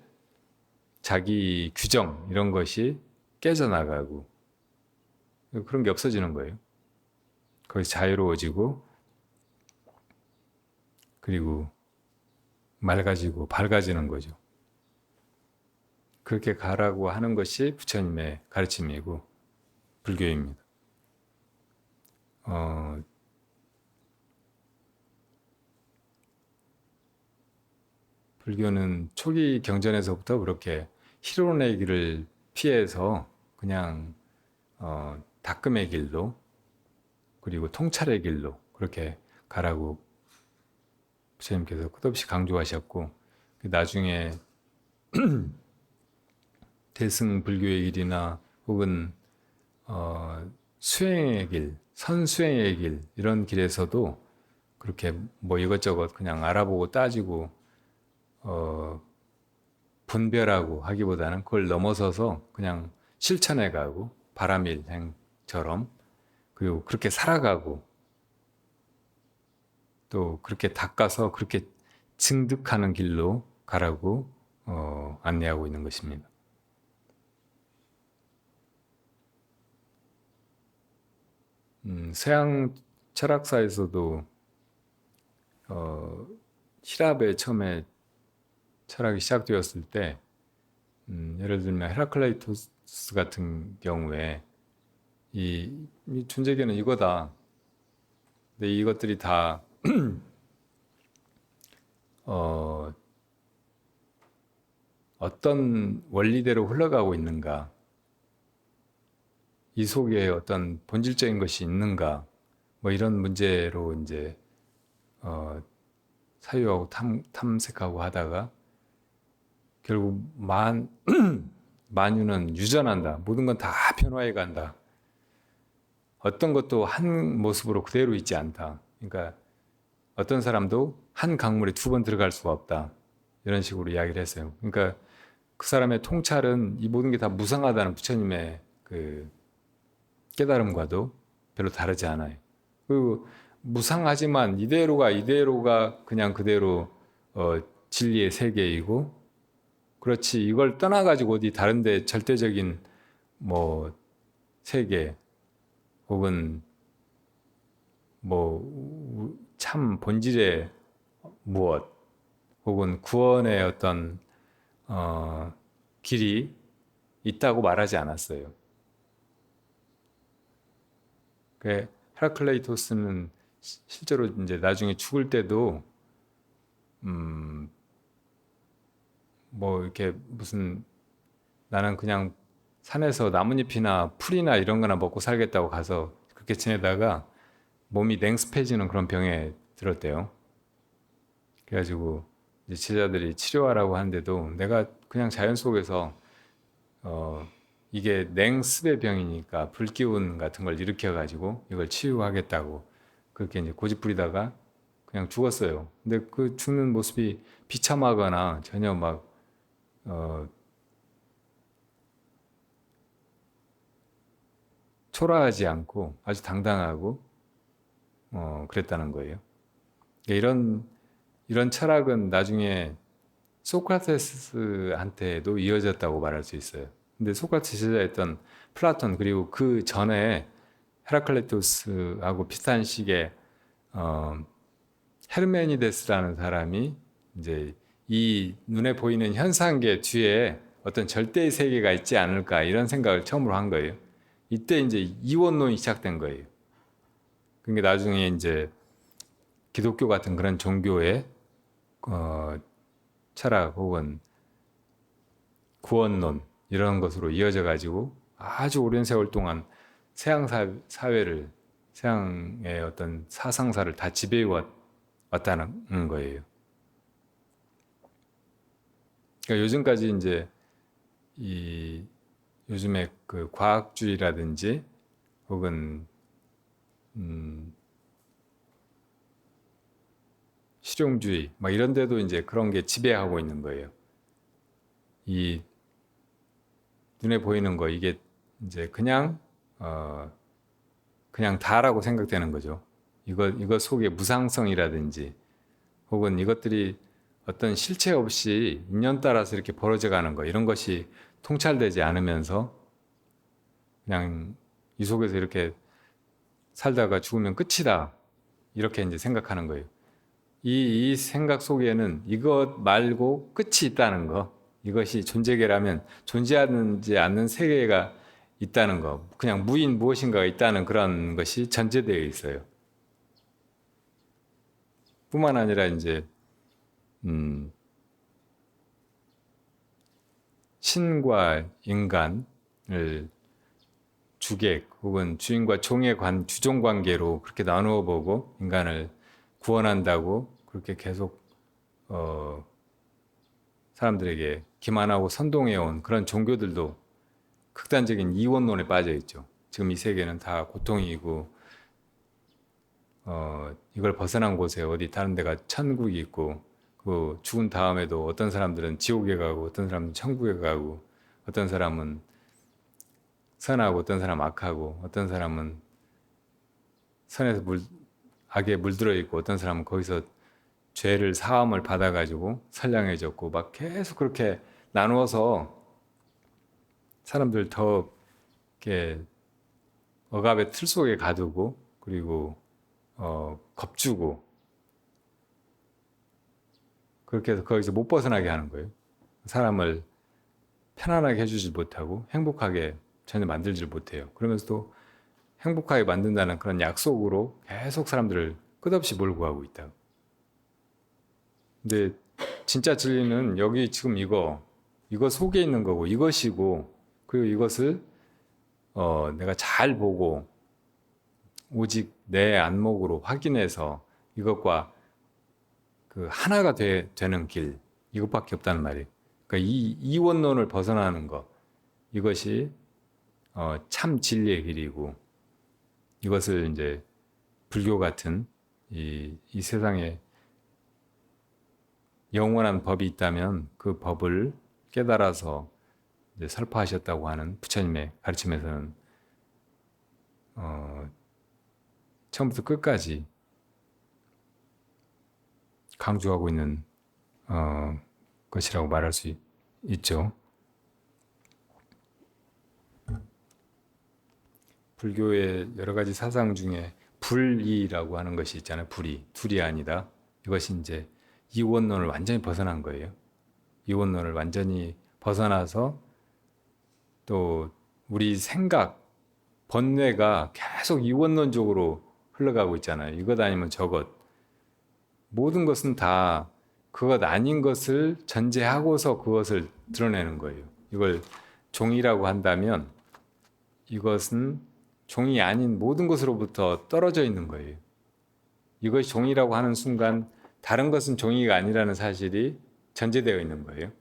S1: 자기 규정 이런 것이 깨져나가고 그런 게 없어지는 거예요. 거기서 자유로워지고 그리고 맑아지고 밝아지는 거죠. 그렇게 가라고 하는 것이 부처님의 가르침이고 불교입니다. 불교는 초기 경전에서부터 그렇게 희론의 길을 피해서 그냥 닦음의 길로 그리고 통찰의 길로 그렇게 가라고 부처님께서 끝없이 강조하셨고 나중에 대승 불교의 길이나 혹은 수행의 길, 선수행의 길 이런 길에서도 그렇게 뭐 이것저것 그냥 알아보고 따지고 분별하고 하기보다는 그걸 넘어서서 그냥 실천해 가고 바람일행처럼 그리고 그렇게 살아가고 또 그렇게 닦아서 그렇게 증득하는 길로 가라고 안내하고 있는 것입니다. 서양 철학사에서도 히랍에 처음에 철학이 시작되었을 때 예를 들면 헤라클레이토스 같은 경우에 이 존재계는 이거다. 근데 이것들이 다 어떤 원리대로 흘러가고 있는가? 이 속에 어떤 본질적인 것이 있는가? 뭐 이런 문제로 이제 사유하고 탐색하고 하다가 결국 만유는 유전한다. 모든 건 다 변화해 간다. 어떤 것도 한 모습으로 그대로 있지 않다. 그러니까 어떤 사람도 한 강물에 두 번 들어갈 수가 없다. 이런 식으로 이야기를 했어요. 그러니까 그 사람의 통찰은 이 모든 게 다 무상하다는 부처님의 그 깨달음과도 별로 다르지 않아요. 그리고 무상하지만 이대로가 그냥 그대로 진리의 세계이고, 그렇지 이걸 떠나가지고 어디 다른데 절대적인 뭐 세계 혹은 뭐 참 본질의 무엇 혹은 구원의 어떤 길이 있다고 말하지 않았어요. 그 헤라클레이토스는 실제로 이제 나중에 죽을 때도 뭐 이렇게 무슨 나는 그냥 산에서 나뭇잎이나 풀이나 이런 거나 먹고 살겠다고 가서 그렇게 지내다가 몸이 냉습해지는 그런 병에 들었대요. 그래가지고 이제 제자들이 치료하라고 하는데도 내가 그냥 자연 속에서 어 이게 냉습의 병이니까 불기운 같은 걸 일으켜가지고 이걸 치유하겠다고 그렇게 이제 고집부리다가 그냥 죽었어요. 근데 그 죽는 모습이 비참하거나 전혀 막 어, 초라하지 않고 아주 당당하고 그랬다는 거예요. 그러니까 이런 철학은 나중에 소크라테스한테도 이어졌다고 말할 수 있어요. 근데 소크라테스 제자였던 플라톤 그리고 그 전에 헤라클레토스하고 비슷한 시기에 어, 헤르메니데스라는 사람이 이제 이 눈에 보이는 현상계 뒤에 어떤 절대의 세계가 있지 않을까 이런 생각을 처음으로 한 거예요. 이때 이제 이원론이 시작된 거예요. 그러니까 나중에 이제 기독교 같은 그런 종교의 어, 철학 혹은 구원론 이런 것으로 이어져 가지고 아주 오랜 세월 동안 서양 사회를 서양의 어떤 사상사를 다 지배해 왔다는 거예요. 그러니까 요즘까지 이제 이 요즘에 그 과학주의라든지 혹은 실용주의 막 이런 데도 이제 그런 게 지배하고 있는 거예요. 이 눈에 보이는 거 이게 이제 그냥 다라고 생각되는 거죠. 이거 속에 무상성이라든지 혹은 이것들이 어떤 실체 없이 인연 따라서 이렇게 벌어져 가는 거 이런 것이 통찰되지 않으면서 그냥 이 속에서 이렇게 살다가 죽으면 끝이다 이렇게 이제 생각하는 거예요. 이 생각 속에는 이것 말고 끝이 있다는 거, 이것이 존재계라면 존재하지 않는 세계가 있다는 거, 그냥 무인 무엇인가가 있다는 그런 것이 전제되어 있어요. 뿐만 아니라 이제 음, 신과 인간을 주객 혹은 주인과 종의 주종 관계로 그렇게 나누어 보고 인간을 구원한다고 그렇게 계속 어, 사람들에게 기만하고 선동해온 그런 종교들도 극단적인 이원론에 빠져 있죠. 지금 이 세계는 다 고통이고 이걸 벗어난 곳에 어디 다른 데가 천국이 있고 그 죽은 다음에도 어떤 사람들은 지옥에 가고 어떤 사람은 천국에 가고 어떤 사람은 선하고 어떤 사람은 악하고 어떤 사람은 선에서 악에 물들어 있고 어떤 사람은 거기서 죄를 사함을 받아가지고 선량해졌고 막 계속 그렇게 나누어서 사람들 더 이렇게 억압의 틀 속에 가두고 그리고 겁주고 그렇게 해서 거기서 못 벗어나게 하는 거예요. 사람을 편안하게 해주지 못하고 행복하게 전혀 만들지 못해요. 그러면서도 행복하게 만든다는 그런 약속으로 계속 사람들을 끝없이 몰고 가고 있다. 근데 진짜 진리는 여기 지금 이거 속에 있는 거고 이것이고 그리고 이것을 내가 잘 보고 오직 내 안목으로 확인해서 이것과 그 하나가 되는 길 이것밖에 없다는 말이에요. 그러니까 이 이원론을 벗어나는 것 이것이 참 진리의 길이고 이것을 이제 불교 같은 이 세상에 영원한 법이 있다면 그 법을 깨달아서 이제 설파하셨다고 하는 부처님의 가르침에서는 처음부터 끝까지 강조하고 있는 것이라고 말할 수 있죠. 불교의 여러 가지 사상 중에 불이라고 하는 것이 있잖아요. 불이. 둘이 아니다. 이것이 이제 이원론을 완전히 벗어난 거예요. 이원론을 완전히 벗어나서 또 우리 생각, 번뇌가 계속 이원론적으로 흘러가고 있잖아요. 이것 아니면 저것. 모든 것은 다 그것 아닌 것을 전제하고서 그것을 드러내는 거예요. 이걸 종이라고 한다면 이것은 종이 아닌 모든 것으로부터 떨어져 있는 거예요. 이것이 종이라고 하는 순간 다른 것은 종이가 아니라는 사실이 전제되어 있는 거예요.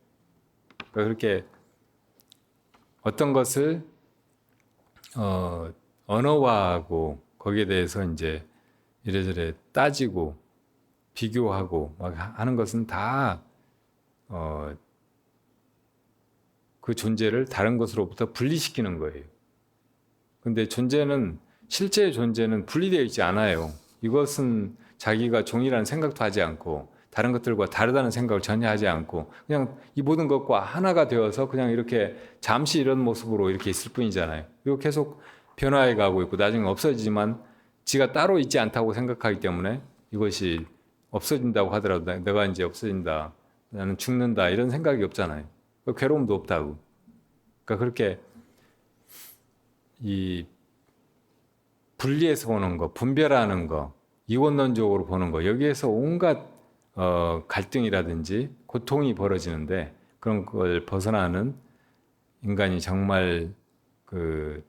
S1: 그러니까 그렇게 어떤 것을 언어화하고 거기에 대해서 이제 이래저래 따지고 비교하고 막 하는 것은 다 그 존재를 다른 것으로부터 분리시키는 거예요. 근데 존재는 실제의 존재는 분리되어 있지 않아요. 이것은 자기가 종이라는 생각도 하지 않고 다른 것들과 다르다는 생각을 전혀 하지 않고 그냥 이 모든 것과 하나가 되어서 그냥 이렇게 잠시 이런 모습으로 이렇게 있을 뿐이잖아요. 이거 계속 변화해 가고 있고 나중에 없어지지만 지가 따로 있지 않다고 생각하기 때문에 이것이 없어진다고 하더라도 내가 이제 없어진다, 나는 죽는다 이런 생각이 없잖아요. 괴로움도 없다고. 그러니까 그렇게 이 분리해서 보는 거, 분별하는 거, 이원론적으로 보는 거, 여기에서 온갖 갈등이라든지 고통이 벌어지는데 그런 걸 벗어나는 인간이 정말 그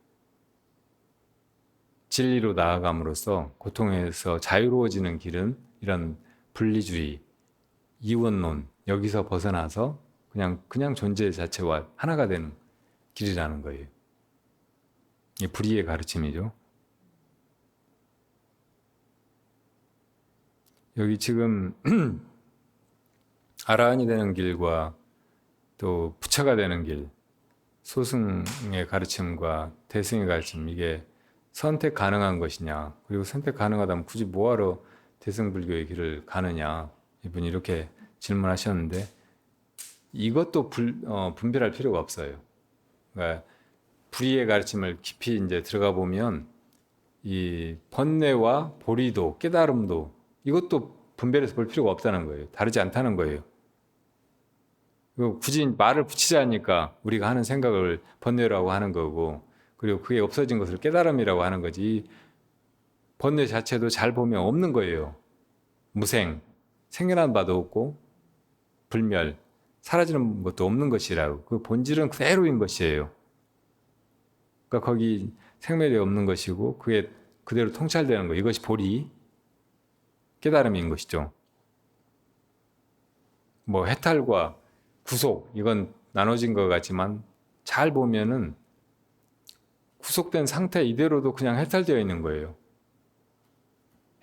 S1: 진리로 나아감으로써 고통에서 자유로워지는 길은 이런 분리주의, 이원론 여기서 벗어나서 그냥 존재 자체와 하나가 되는 길이라는 거예요. 이 불의의 가르침이죠. 여기 지금 아라한이 되는 길과 또 부처가 되는 길, 소승의 가르침과 대승의 가르침 이게 선택 가능한 것이냐, 그리고 선택 가능하다면 굳이 뭐하러 대승불교의 길을 가느냐, 이분이 이렇게 질문하셨는데 이것도 분별할 필요가 없어요. 그러니까 불의의 가르침을 깊이 이제 들어가 보면 이 번뇌와 보리도 깨달음도 이것도 분별해서 볼 필요가 없다는 거예요. 다르지 않다는 거예요. 굳이 말을 붙이자니까 우리가 하는 생각을 번뇌라고 하는 거고, 그리고 그게 없어진 것을 깨달음이라고 하는 거지. 번뇌 자체도 잘 보면 없는 거예요. 무생, 생겨난 바도 없고 불멸, 사라지는 것도 없는 것이라고. 그 본질은 그대로인 것이에요. 그러니까 거기 생멸이 없는 것이고 그게 그대로 통찰되는 거. 이것이 보리, 깨달음인 것이죠. 뭐 해탈과 구속 이건 나눠진 것 같지만 잘 보면은 구속된 상태 이대로도 그냥 해탈되어 있는 거예요.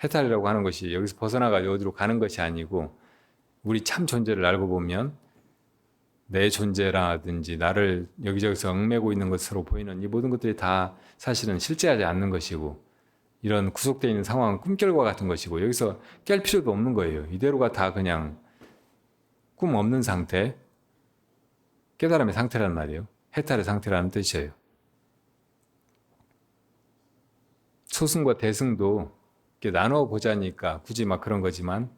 S1: 해탈이라고 하는 것이 여기서 벗어나가지고 어디로 가는 것이 아니고 우리 참 존재를 알고 보면 내 존재라든지 나를 여기저기서 얽매고 있는 것으로 보이는 이 모든 것들이 다 사실은 실제하지 않는 것이고 이런 구속되어 있는 상황은 꿈결과 같은 것이고 여기서 깰 필요도 없는 거예요. 이대로가 다 그냥 꿈 없는 상태, 깨달음의 상태란 말이에요. 해탈의 상태라는 뜻이에요. 소승과 대승도 이렇게 나눠 보자니까 굳이 막 그런 거지만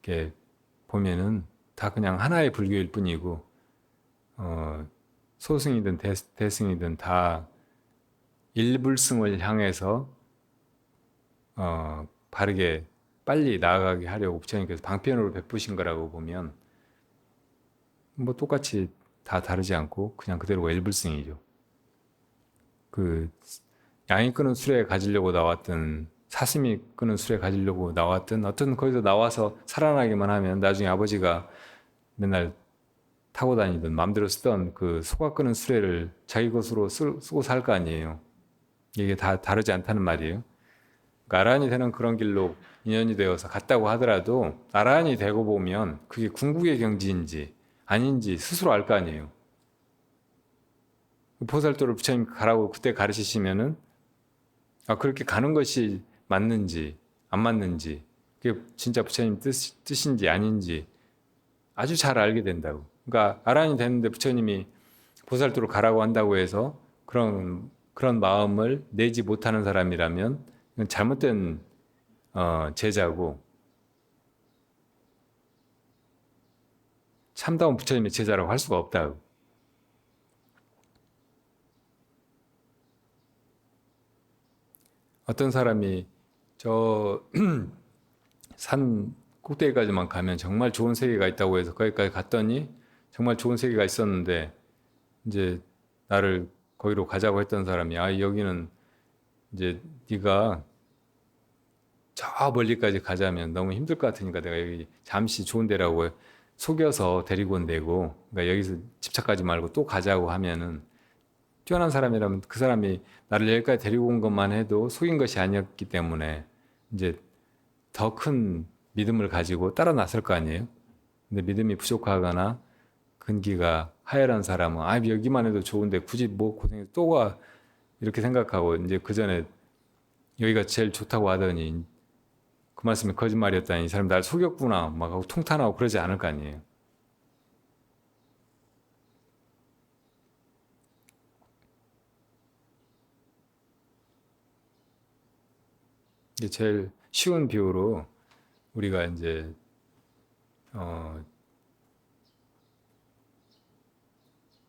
S1: 이렇게 보면은 다 그냥 하나의 불교일 뿐이고 소승이든 대승이든 다 일불승을 향해서 바르게 빨리 나아가게 하려고 부처님께서 방편으로 베푸신 거라고 보면 뭐 똑같이 다 다르지 않고 그냥 그대로가 일불승이죠. 그 양이 끄는 수레 가지려고 나왔던 사슴이 끄는 수레 가지려고 나왔던 어떤 거기서 나와서 살아나기만 하면 나중에 아버지가 맨날 타고 다니던 마음대로 쓰던 그 소가 끄는 수레를 자기 것으로 쓰고 살 거 아니에요. 이게 다 다르지 않다는 말이에요. 그러니까 아란이 되는 그런 길로 인연이 되어서 갔다고 하더라도 아란이 되고 보면 그게 궁극의 경지인지 아닌지 스스로 알 거 아니에요. 보살도를 부처님 가라고 그때 가르치시면은 그렇게 가는 것이 맞는지 안 맞는지 그게 진짜 부처님 뜻인지 아닌지 아주 잘 알게 된다고. 그러니까 아란이 됐는데 부처님이 보살도로 가라고 한다고 해서 그런 마음을 내지 못하는 사람이라면 잘못된 제자고 참다운 부처님의 제자라고 할 수가 없다고. 어떤 사람이 저 산 꼭대기까지만 가면 정말 좋은 세계가 있다고 해서 거기까지 갔더니 정말 좋은 세계가 있었는데 이제 나를 거기로 가자고 했던 사람이 여기는 이제 네가 저 멀리까지 가자면 너무 힘들 것 같으니까 내가 여기 잠시 좋은 데라고 속여서 데리고 온대고 그러니까 여기서 집착하지 말고 또 가자고 하면은 뛰어난 사람이라면 그 사람이 나를 여기까지 데리고 온 것만 해도 속인 것이 아니었기 때문에 이제 더 큰 믿음을 가지고 따라 나설 거 아니에요. 근데 믿음이 부족하거나 근기가 하열한 사람은 여기만 해도 좋은데 굳이 뭐 고생해서 또 가 이렇게 생각하고 이제 그 전에 여기가 제일 좋다고 하더니 그 말씀이 거짓말이었다니 이 사람 날 속였구나 막 하고 통탄하고 그러지 않을 거 아니에요. 이게 제일 쉬운 비유로 우리가 이제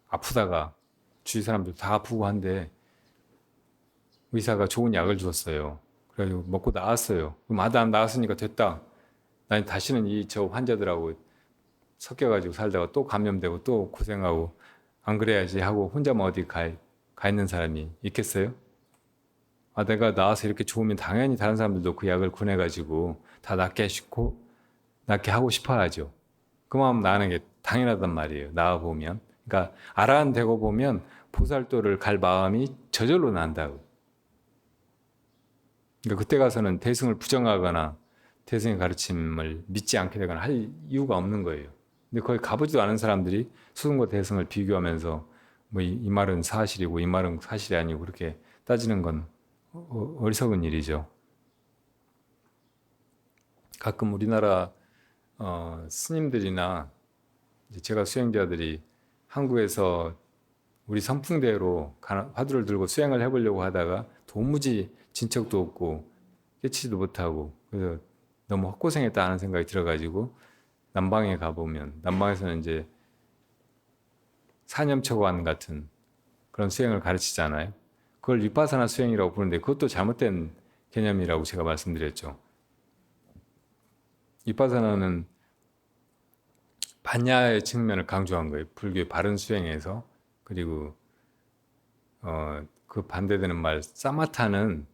S1: 아프다가 주위 사람들 다 아프고 한데 의사가 좋은 약을 주었어요. 그래가지고 먹고 나았어요. 그럼 나았으니까 됐다. 난 다시는 저 환자들하고 섞여가지고 살다가 또 감염되고 또 고생하고 안 그래야지 하고 혼자만 어디 가 있는 사람이 있겠어요? 내가 나아서 이렇게 좋으면 당연히 다른 사람들도 그 약을 권해가지고 다 낫게 하고 싶어 하죠. 그 마음 나는 게 당연하단 말이에요. 나아 보면. 그러니까 아란되고 보면 보살도를 갈 마음이 저절로 난다고. 그러니까 그때 가서는 대승을 부정하거나 대승의 가르침을 믿지 않게 되거나 할 이유가 없는 거예요. 근데 거기 가보지도 않은 사람들이 수승과 대승을 비교하면서 뭐 이 말은 사실이고 이 말은 사실이 아니고 그렇게 따지는 건 어리석은 일이죠. 가끔 우리나라 스님들이나 제가 수행자들이 한국에서 우리 선풍대로 화두를 들고 수행을 해보려고 하다가 도무지 진척도 없고 깨치지도 못하고 그래서 너무 헛고생했다 하는 생각이 들어가지고 남방에 가보면 남방에서는 이제 사념초관 같은 그런 수행을 가르치잖아요. 그걸 위파사나 수행이라고 부르는데 그것도 잘못된 개념이라고 제가 말씀드렸죠. 위파사나는 반야의 측면을 강조한 거예요. 불교의 바른 수행에서. 그리고 그 반대되는 말 사마타는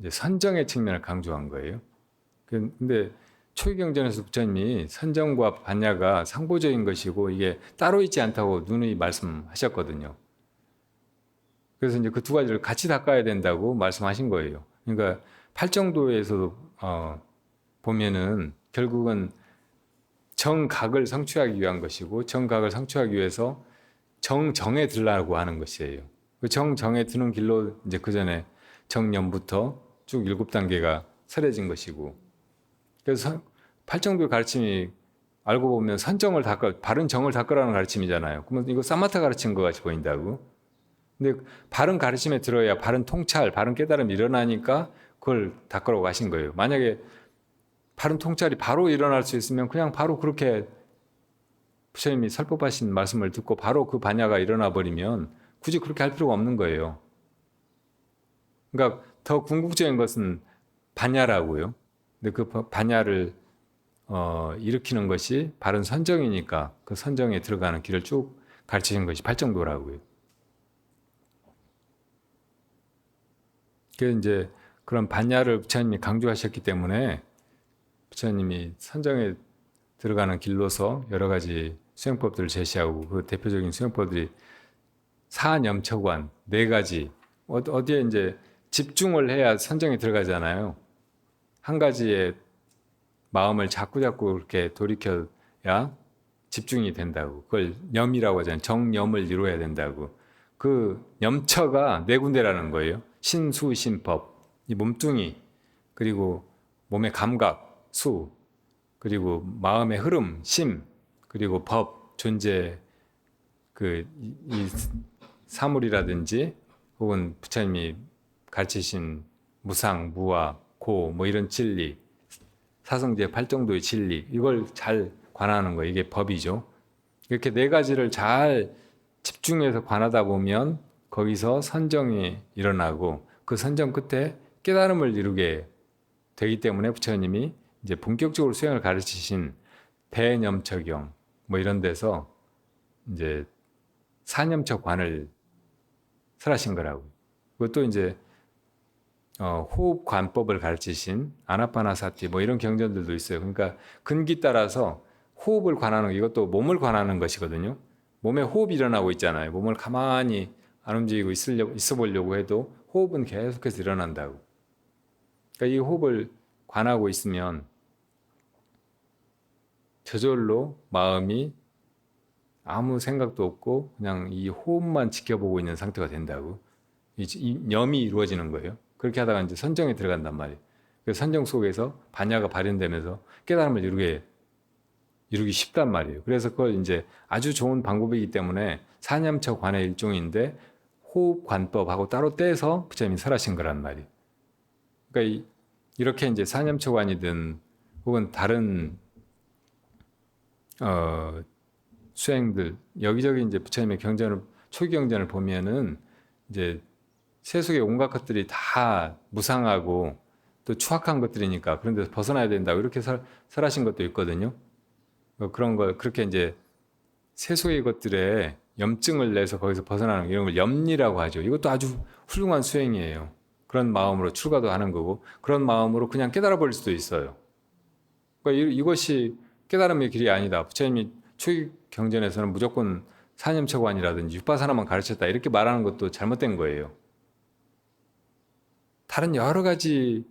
S1: 이제 선정의 측면을 강조한 거예요. 근데 초기경전에서 부처님이 선정과 반야가 상보적인 것이고 이게 따로 있지 않다고 누누이 말씀하셨거든요. 그래서 이제 그 두 가지를 같이 닦아야 된다고 말씀하신 거예요. 그러니까 팔정도에서도 보면은 결국은 정각을 성취하기 위한 것이고 정각을 성취하기 위해서 정정에 들라고 하는 것이에요. 그 정정에 드는 길로 이제 그 전에 정념부터 쭉 7단계가 설해진 것이고 그래서 팔정도의 가르침이 알고 보면 선정을 닦아 바른 정을 닦으라는 가르침이잖아요. 그러면 이거 사마타 가르친 것 같이 보인다고. 근데 바른 가르침에 들어야 바른 통찰, 바른 깨달음이 일어나니까 그걸 닦으라고 하신 거예요. 만약에 바른 통찰이 바로 일어날 수 있으면 그냥 바로 그렇게 부처님이 설법하신 말씀을 듣고 바로 그 반야가 일어나 버리면 굳이 그렇게 할 필요가 없는 거예요. 그러니까 더 궁극적인 것은 반야라고요. 근데 그 반야를 일으키는 것이 바른 선정이니까 그 선정에 들어가는 길을 쭉 가르치신 것이 팔정도라고요. 그 이제 그런 반야를 부처님이 강조하셨기 때문에 부처님이 선정에 들어가는 길로서 여러 가지 수행법들을 제시하고 그 대표적인 수행법들이 사념처관 4가지 어디에 이제 집중을 해야 선정에 들어가잖아요. 한 가지에 마음을 자꾸 그렇게 돌이켜야 집중이 된다고. 그걸 염이라고 하잖아요. 정염을 이루어야 된다고. 그 염처가 네 군데라는 거예요. 신수, 신법. 이 몸뚱이, 그리고 몸의 감각, 수, 그리고 마음의 흐름, 심, 그리고 법, 존재, 이 사물이라든지 혹은 부처님이 가르치신 무상, 무아, 고, 뭐 이런 진리, 사성제 8정도의 진리, 이걸 잘 관하는 거예요. 이게 법이죠. 이렇게 네 가지를 잘 집중해서 관하다 보면 거기서 선정이 일어나고 그 선정 끝에 깨달음을 이루게 되기 때문에 부처님이 이제 본격적으로 수행을 가르치신 대념척경 뭐 이런 데서 이제 사념척관을 설하신 거라고. 그것도 이제 호흡관법을 가르치신 아나파나사티 뭐 이런 경전들도 있어요. 그러니까 근기 따라서 호흡을 관하는 이것도 몸을 관하는 것이거든요. 몸에 호흡이 일어나고 있잖아요. 몸을 가만히 안 움직이고 있어 보려고 해도 호흡은 계속해서 일어난다고. 그러니까 이 호흡을 관하고 있으면 저절로 마음이 아무 생각도 없고 그냥 이 호흡만 지켜보고 있는 상태가 된다고. 이 염이 이루어지는 거예요. 그렇게 하다가 이제 선정에 들어간단 말이에요. 그 선정 속에서 반야가 발현되면서 깨달음을 이루기 쉽단 말이에요. 그래서 그걸 이제 아주 좋은 방법이기 때문에 사념처 관의 일종인데 호흡 관법하고 따로 떼서 부처님이 설하신 거란 말이에요. 그러니까 이렇게 이제 사념처 관이든 혹은 다른 수행들 여기저기 이제 부처님의 경전을 초기 경전을 보면은 이제 세속의 온갖 것들이 다 무상하고 또 추악한 것들이니까 그런 데서 벗어나야 된다고 이렇게 설하신 것도 있거든요. 그런 걸 그렇게 이제 세속의 것들에 염증을 내서 거기서 벗어나는 이런 걸 염리라고 하죠. 이것도 아주 훌륭한 수행이에요. 그런 마음으로 출가도 하는 거고 그런 마음으로 그냥 깨달아 버릴 수도 있어요. 그러니까 이것이 깨달음의 길이 아니다. 부처님이 초기 경전에서는 무조건 사념처관이라든지 육바사나만 가르쳤다 이렇게 말하는 것도 잘못된 거예요. 다른 여러 가지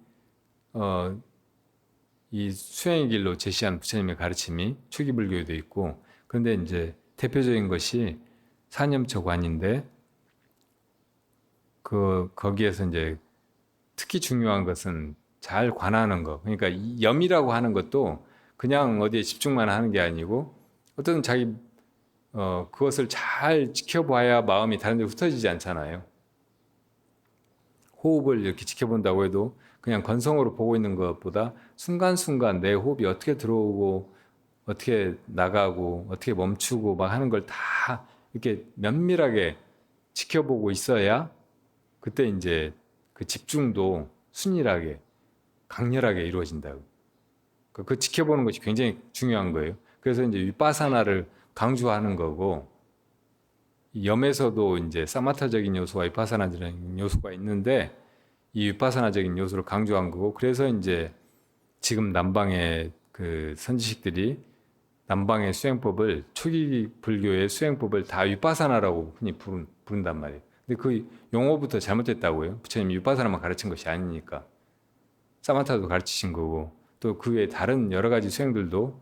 S1: 이 수행의 길로 제시한 부처님의 가르침이 초기 불교에도 있고 그런데 이제 대표적인 것이 사념처관인데 거기에서 이제 특히 중요한 것은 잘 관하는 거. 그러니까 이 염이라고 하는 것도 그냥 어디에 집중만 하는 게 아니고 어떤 자기 그것을 잘 지켜봐야 마음이 다른 데 흩어지지 않잖아요. 호흡을 이렇게 지켜본다고 해도 그냥 건성으로 보고 있는 것보다 순간순간 내 호흡이 어떻게 들어오고 어떻게 나가고 어떻게 멈추고 막 하는 걸 다 이렇게 면밀하게 지켜보고 있어야 그때 이제 그 집중도 순일하게 강렬하게 이루어진다고. 그 지켜보는 것이 굉장히 중요한 거예요. 그래서 이제 위파사나를 강조하는 거고 염에서도 이제 사마타적인 요소와 위파사나적인 요소가 있는데 이 위파사나적인 요소를 강조한 거고 그래서 이제 지금 남방의 그 선지식들이 남방의 수행법을 초기 불교의 수행법을 다 위파사나라고 흔히 부른단 말이에요. 근데 그 용어부터 잘못됐다고요. 부처님이 위파사나만 가르친 것이 아니니까 사마타도 가르치신 거고 또 그 외에 다른 여러 가지 수행들도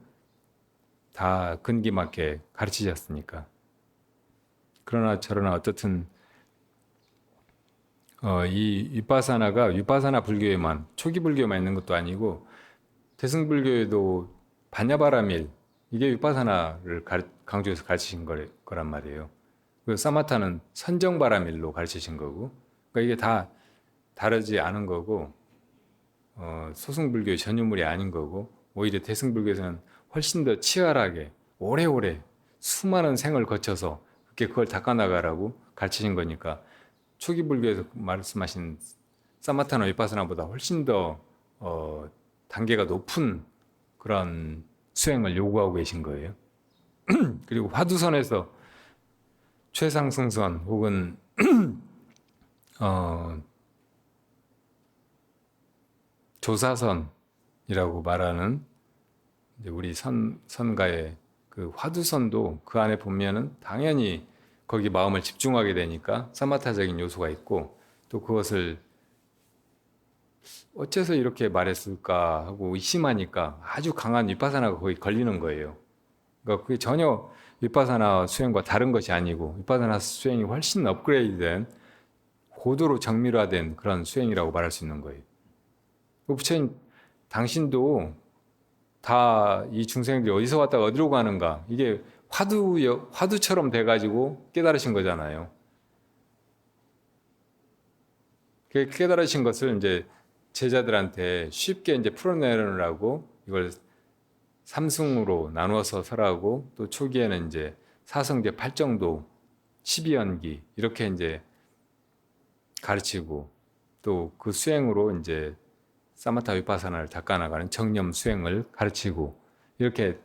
S1: 다 근기맞게 가르치셨으니까. 그러나 저러나 어떻든 이 위파사나가 위파사나 불교에만 초기 불교에만 있는 것도 아니고 대승불교에도 반야바라밀 이게 위파사나를 강조해서 가르치신 거란 말이에요. 그 사마타는 선정바라밀로 가르치신 거고 그러니까 이게 다 다르지 않은 거고 소승불교의 전유물이 아닌 거고 오히려 대승불교에서는 훨씬 더 치열하게 오래오래 수많은 생을 거쳐서 그걸 닦아나가라고 가르치신 거니까 초기 불교에서 말씀하신 사마타나 위파사나보다 훨씬 더 단계가 높은 그런 수행을 요구하고 계신 거예요. 그리고 화두선에서 최상승선 혹은 조사선이라고 말하는 이제 우리 선가의 그 화두선도 그 안에 보면은 당연히 거기 마음을 집중하게 되니까 사마타적인 요소가 있고 또 그것을 어째서 이렇게 말했을까 하고 의심하니까 아주 강한 위파사나가 거기 걸리는 거예요. 그러니까 그게 전혀 위파사나 수행과 다른 것이 아니고 위파사나 수행이 훨씬 업그레이드된 고도로 정밀화된 그런 수행이라고 말할 수 있는 거예요. 그 부처님 당신도 다 이 중생들이 어디서 왔다가 어디로 가는가 이게 화두처럼 돼가지고 깨달으신 거잖아요. 그 깨달으신 것을 이제 제자들한테 쉽게 이제 풀어내느라고 이걸 삼승으로 나누어서 설하고 또 초기에는 이제 사성제 8정도 12연기 이렇게 이제 가르치고 또 그 수행으로 이제 사마타 위파사나를 닦아나가는 정념 수행을 가르치고 이렇게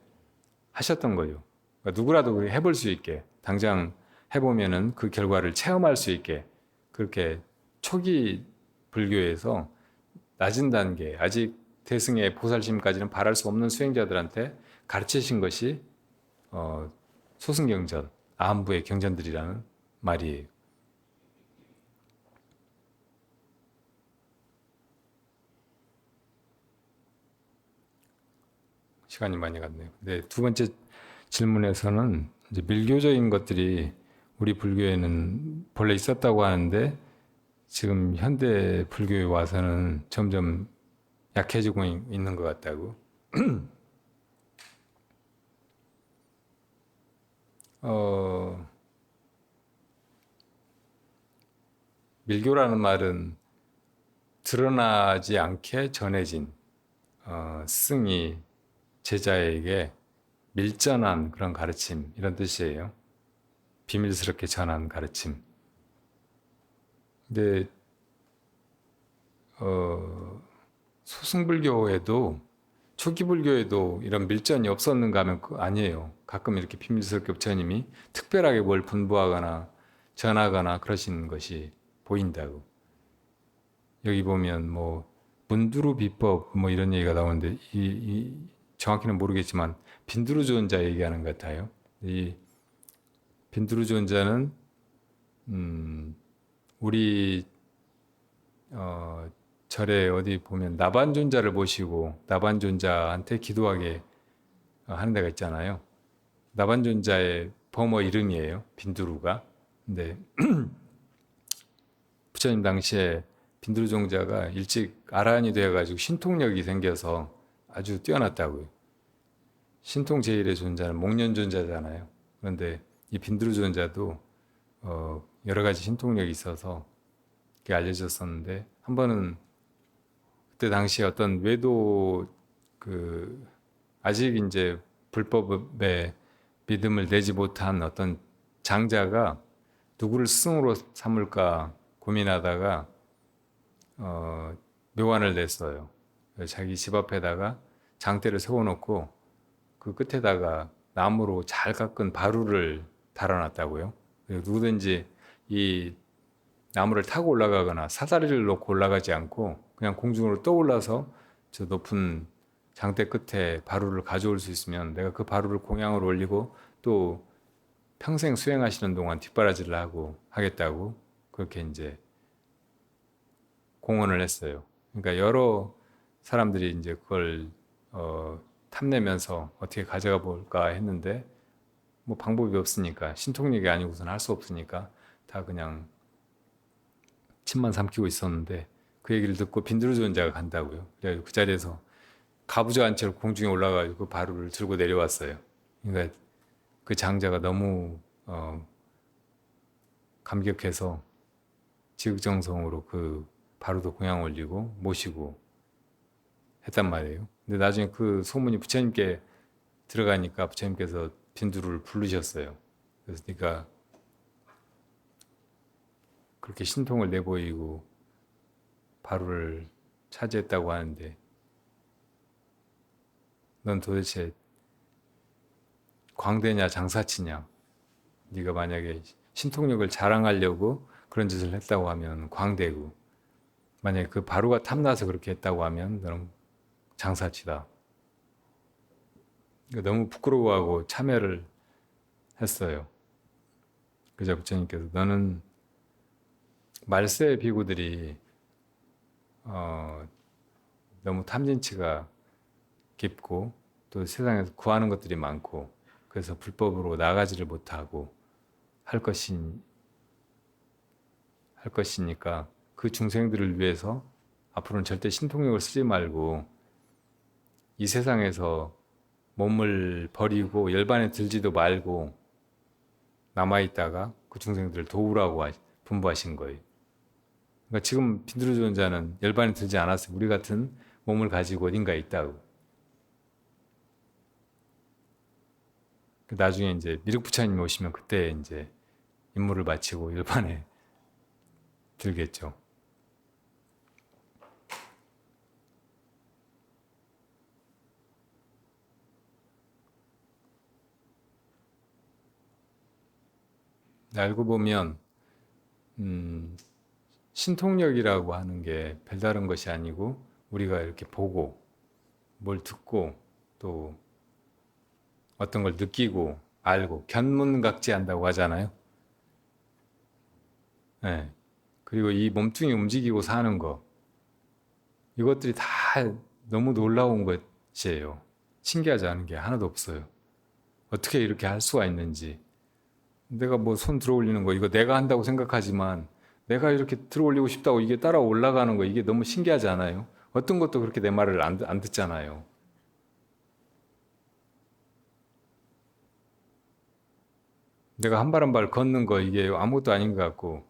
S1: 하셨던 거예요. 그러니까 누구라도 해볼 수 있게 당장 해보면은 그 결과를 체험할 수 있게 그렇게 초기 불교에서 낮은 단계 아직 대승의 보살심까지는 바랄 수 없는 수행자들한테 가르치신 것이 소승경전 아함부의 경전들이라는 말이에요. 시간이 많이 갔네요. 네, 두 번째 질문에서는 이제 밀교적인 것들이 우리 불교에는 본래 있었다고 하는데 지금 현대 불교에 와서는 점점 약해지고 있는 것 같다고. 어, 밀교라는 말은 드러나지 않게 전해진 스승이 제자에게 밀전한 그런 가르침 이런 뜻이에요. 비밀스럽게 전한 가르침. 근데 소승불교에도 초기 불교에도 이런 밀전이 없었는가 하면 아니에요. 가끔 이렇게 비밀스럽게 부처님이 특별하게 뭘 분부하거나 전하거나 그러신 것이 보인다고. 여기 보면 뭐 문두루 비법 뭐 이런 얘기가 나오는데 정확히는 모르겠지만 빈두르존자 얘기하는 것 같아요. 이 빈두르존자는 우리 절에 어디 보면 나반존자를 모시고 나반존자한테 기도하게 하는 데가 있잖아요. 나반존자의 범어 이름이에요. 빈두루가. 근데 부처님 당시에 빈두르종자가 일찍 아라한이 되어가지고 신통력이 생겨서 아주 뛰어났다고요. 신통 제일의 존자는 목련존자잖아요. 그런데 이 빈두르존자도 여러 가지 신통력이 있어서 그게 알려졌었는데 한 번은 그때 당시에 어떤 외도 그 아직 이제 불법에 믿음을 내지 못한 어떤 장자가 누구를 스승으로 삼을까 고민하다가 묘관을 냈어요. 자기 집 앞에다가 장대를 세워놓고 그 끝에다가 나무로 잘 깎은 바루를 달아놨다고요. 누구든지 이 나무를 타고 올라가거나 사다리를 놓고 올라가지 않고 그냥 공중으로 떠올라서 저 높은 장대 끝에 바루를 가져올 수 있으면 내가 그 바루를 공양으로 올리고 또 평생 수행하시는 동안 뒷바라지를 하고 하겠다고 그렇게 이제 공언을 했어요. 그러니까 여러 사람들이 이제 그걸 탐내면서 어떻게 가져가 볼까 했는데 뭐 방법이 없으니까 신통력이 아니고서는 할 수 없으니까 다 그냥 침만 삼키고 있었는데 그 얘기를 듣고 빈두르존자가 간다고요. 그래서 그 자리에서 가부좌한 채로 공중에 올라가지고 그 바루를 들고 내려왔어요. 그러니까 그 장자가 너무 감격해서 지극정성으로 그 바루도 공양 올리고 모시고 했단 말이에요. 근데 나중에 그 소문이 부처님께 들어가니까 부처님께서 빈두루를 부르셨어요. 그래서 네가 그렇게 신통을 내보이고 바루를 차지했다고 하는데 넌 도대체 광대냐 장사치냐? 네가 만약에 신통력을 자랑하려고 그런 짓을 했다고 하면 광대고 만약에 그 바루가 탐나서 그렇게 했다고 하면 너는 장사치다. 너무 부끄러워하고 참여를 했어요. 그저 부처님께서 너는 말세 비구들이 어, 너무 탐진치가 깊고 또 세상에서 구하는 것들이 많고 그래서 불법으로 나가지를 못하고 할 것이 할 것이니까 그 중생들을 위해서 앞으로는 절대 신통력을 쓰지 말고 이 세상에서 몸을 버리고 열반에 들지도 말고 남아있다가 그 중생들을 도우라고 분부하신 거예요. 그러니까 지금 빈두르존자는 열반에 들지 않았어요. 우리 같은 몸을 가지고 어딘가에 있다고. 나중에 이제 미륵부처님이 오시면 그때 이제 임무를 마치고 열반에 들겠죠. 알고 보면 신통력이라고 하는 게 별다른 것이 아니고 우리가 이렇게 보고 뭘 듣고 또 어떤 걸 느끼고 알고 견문각지한다고 하잖아요. 네. 그리고 이 몸뚱이 움직이고 사는 거 이것들이 다 너무 놀라운 것이에요. 신기하지 않은 게 하나도 없어요. 어떻게 이렇게 할 수가 있는지. 내가 뭐 손 들어 올리는 거 이거 내가 한다고 생각하지만 내가 이렇게 들어 올리고 싶다고 이게 따라 올라가는 거 이게 너무 신기하지 않아요? 어떤 것도 그렇게 내 말을 안 듣잖아요. 내가 한 발 한 발 걷는 거 이게 아무것도 아닌 것 같고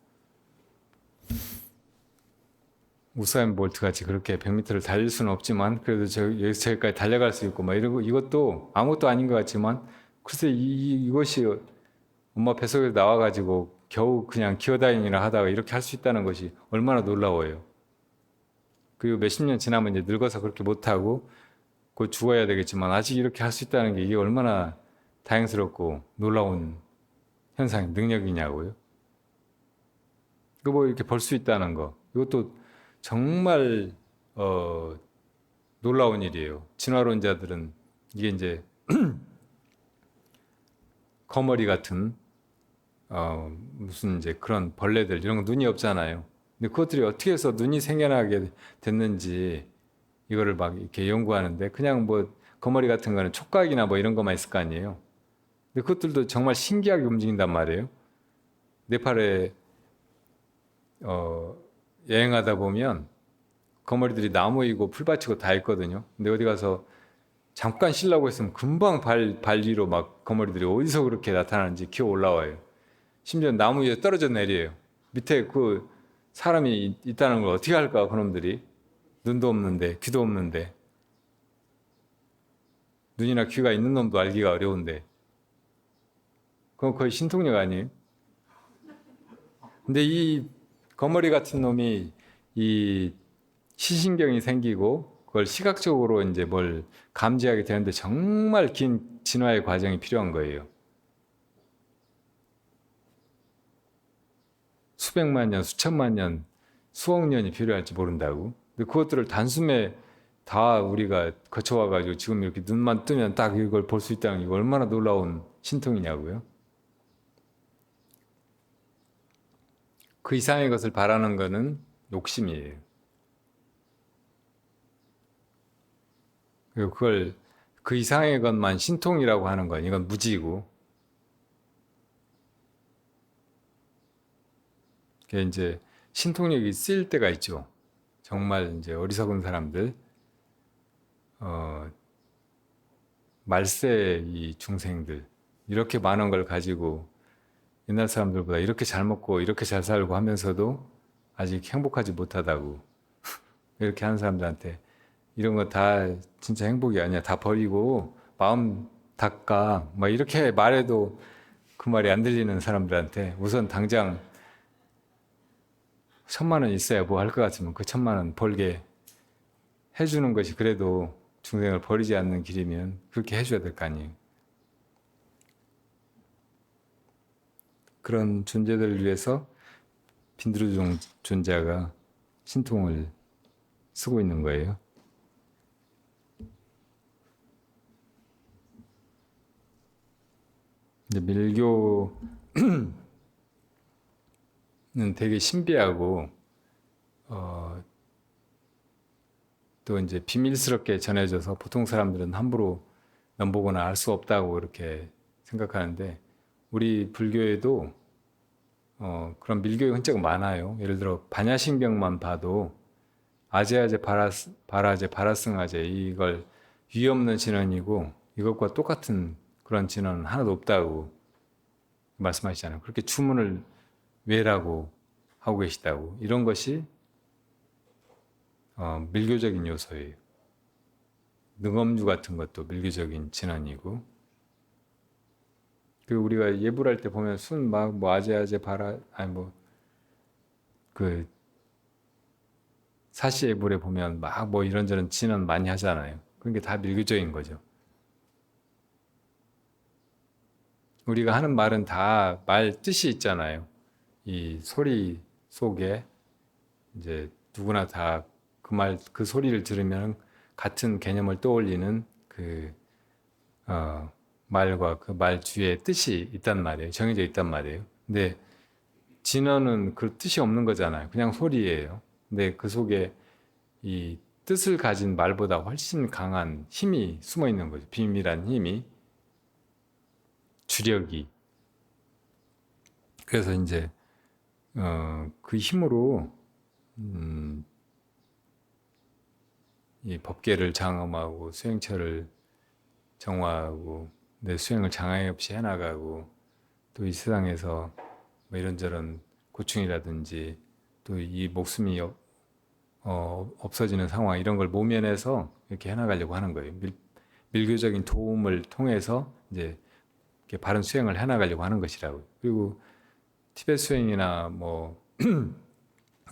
S1: 우사인 볼트 같이 그렇게 100m를 달릴 수는 없지만 그래도 여기서 저기까지 달려갈 수 있고 막 이러고 이것도 아무것도 아닌 것 같지만 글쎄 이것이 엄마 뱃속에서 나와가지고 겨우 그냥 기어다니기나 하다가 이렇게 할 수 있다는 것이 얼마나 놀라워요. 그리고 몇십 년 지나면 이제 늙어서 그렇게 못하고 곧 죽어야 되겠지만 아직 이렇게 할 수 있다는 게 이게 얼마나 다행스럽고 놀라운 현상, 능력이냐고요. 그 뭐 이렇게 벌 수 있다는 거. 이것도 정말 놀라운 일이에요. 진화론자들은 이게 이제 거머리 같은 무슨 이제 그런 벌레들 이런 거 눈이 없잖아요. 근데 그것들이 어떻게 해서 눈이 생겨나게 됐는지 이거를 막 이렇게 연구하는데 그냥 뭐 거머리 같은 거는 촉각이나 뭐 이런 것만 있을 거 아니에요. 근데 그것들도 정말 신기하게 움직인단 말이에요. 네팔에 어, 여행하다 보면 거머리들이 나무이고 풀밭이고 다 있거든요. 근데 어디 가서 잠깐 쉬려고 했으면 금방 발 위로 막 거머리들이 어디서 그렇게 나타나는지 기어 올라와요. 심지어 나무 위에 떨어져 내려요. 밑에 그 사람이 있다는 걸 어떻게 할까, 그놈들이. 눈도 없는데, 귀도 없는데. 눈이나 귀가 있는 놈도 알기가 어려운데. 그건 거의 신통력 아니에요? 근데 이 거머리 같은 놈이 이 시신경이 생기고 그걸 시각적으로 이제 뭘 감지하게 되는데 정말 긴 진화의 과정이 필요한 거예요. 수백만 년, 수천만 년, 수억 년이 필요할지 모른다고. 근데 그것들을 단숨에 다 우리가 거쳐와가지고 지금 이렇게 눈만 뜨면 딱 이걸 볼 수 있다는 게 얼마나 놀라운 신통이냐고요. 그 이상의 것을 바라는 거는 욕심이에요. 그리고 그걸 그 이상의 것만 신통이라고 하는 건 이건 무지고. 그게 이제 신통력이 쓰일 때가 있죠. 정말 이제 어리석은 사람들, 어, 말세 이 중생들 이렇게 많은 걸 가지고 옛날 사람들보다 이렇게 잘 먹고 이렇게 잘 살고 하면서도 아직 행복하지 못하다고 이렇게 하는 사람들한테 이런 거 다 진짜 행복이 아니야. 다 버리고 마음 닦아. 막 이렇게 말해도 그 말이 안 들리는 사람들한테 우선 당장 1,000만 원 있어야 뭐 할 것 같으면 그 1,000만 원 벌게 해주는 것이 그래도 중생을 버리지 않는 길이면 그렇게 해줘야 될 거 아니에요. 그런 존재들을 위해서 빈드르종 존자가 신통을 쓰고 있는 거예요. 근데 밀교는 되게 신비하고 또 이제 비밀스럽게 전해져서 보통 사람들은 함부로 넘보거나 알 수 없다고 이렇게 생각하는데 우리 불교에도 그런 밀교의 흔적은 많아요. 예를 들어 반야신경만 봐도 아제아제 바라제 바라승아제 이걸 유의 없는 진언이고 이것과 똑같은 그런 진언은 하나도 없다고 말씀하시잖아요. 그렇게 주문을 외라고 하고 계시다고. 이런 것이 밀교적인 요소예요. 능엄주 같은 것도 밀교적인 진언이고. 그 우리가 예불할 때 보면 순 막 뭐 아제아제 바라 아니 뭐 그 사시 예불에 보면 막 뭐 이런저런 진언 많이 하잖아요. 그런 게 다 밀교적인 거죠. 우리가 하는 말은 다 말 뜻이 있잖아요. 이 소리 속에 이제 누구나 다 그 소리를 들으면 같은 개념을 떠올리는 말과 그 말 뒤에 뜻이 있단 말이에요. 정해져 있단 말이에요. 근데 진어는 그 뜻이 없는 거잖아요. 그냥 소리예요. 근데 그 속에 이 뜻을 가진 말보다 훨씬 강한 힘이 숨어 있는 거죠. 비밀한 힘이, 주력이. 그래서 이제 그 힘으로 이 법계를 장엄하고 수행처를 정화하고 내 수행을 장애 없이 해나가고 또 이 세상에서 뭐 이런저런 고충이라든지 또 이 목숨이 없어지는 상황 이런 걸 모면해서 이렇게 해나가려고 하는 거예요. 밀교적인 도움을 통해서 이제 이렇게 바른 수행을 해나가려고 하는 것이라고. 그리고 티베트 수행이나 뭐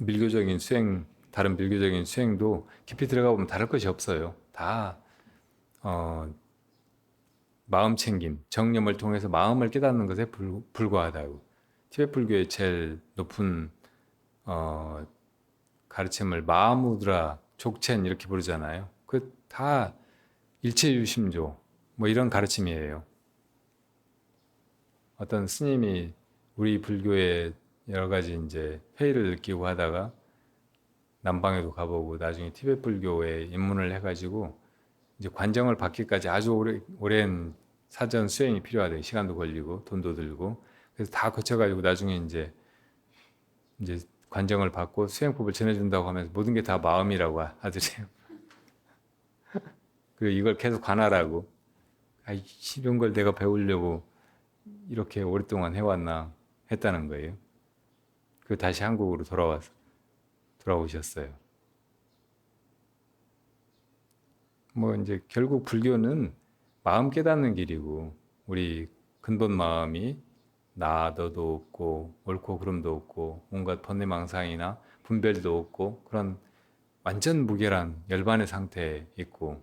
S1: 밀교적인 수행, 다른 밀교적인 수행도 깊이 들어가 보면 다를 것이 없어요. 다 마음 챙김, 정념을 통해서 마음을 깨닫는 것에 불과하다고. 티베트 불교의 제일 높은 가르침을 마하무드라 족첸 이렇게 부르잖아요. 그 다 일체유심조 뭐 이런 가르침이에요. 어떤 스님이 우리 불교의 여러 가지 이제 회의를 느끼고 하다가 남방에도 가보고 나중에 티베트 불교에 입문을 해가지고 이제 관정을 받기까지 아주 오랜 사전 수행이 필요하대요. 시간도 걸리고 돈도 들고 그래서 다 거쳐가지고 나중에 이제 관정을 받고 수행법을 전해준다고 하면서 모든 게 다 마음이라고 하더래요. 그리고 이걸 계속 관하라고. 이런 걸 내가 배우려고 이렇게 오랫동안 해왔나 했다는 거예요. 그 다시 한국으로 돌아오셨어요. 뭐 이제 결국 불교는 마음 깨닫는 길이고 우리 근본 마음이 나 너도 없고 옳고 그름도 없고 온갖 번뇌망상이나 분별도 없고 그런 완전 무결한 열반의 상태에 있고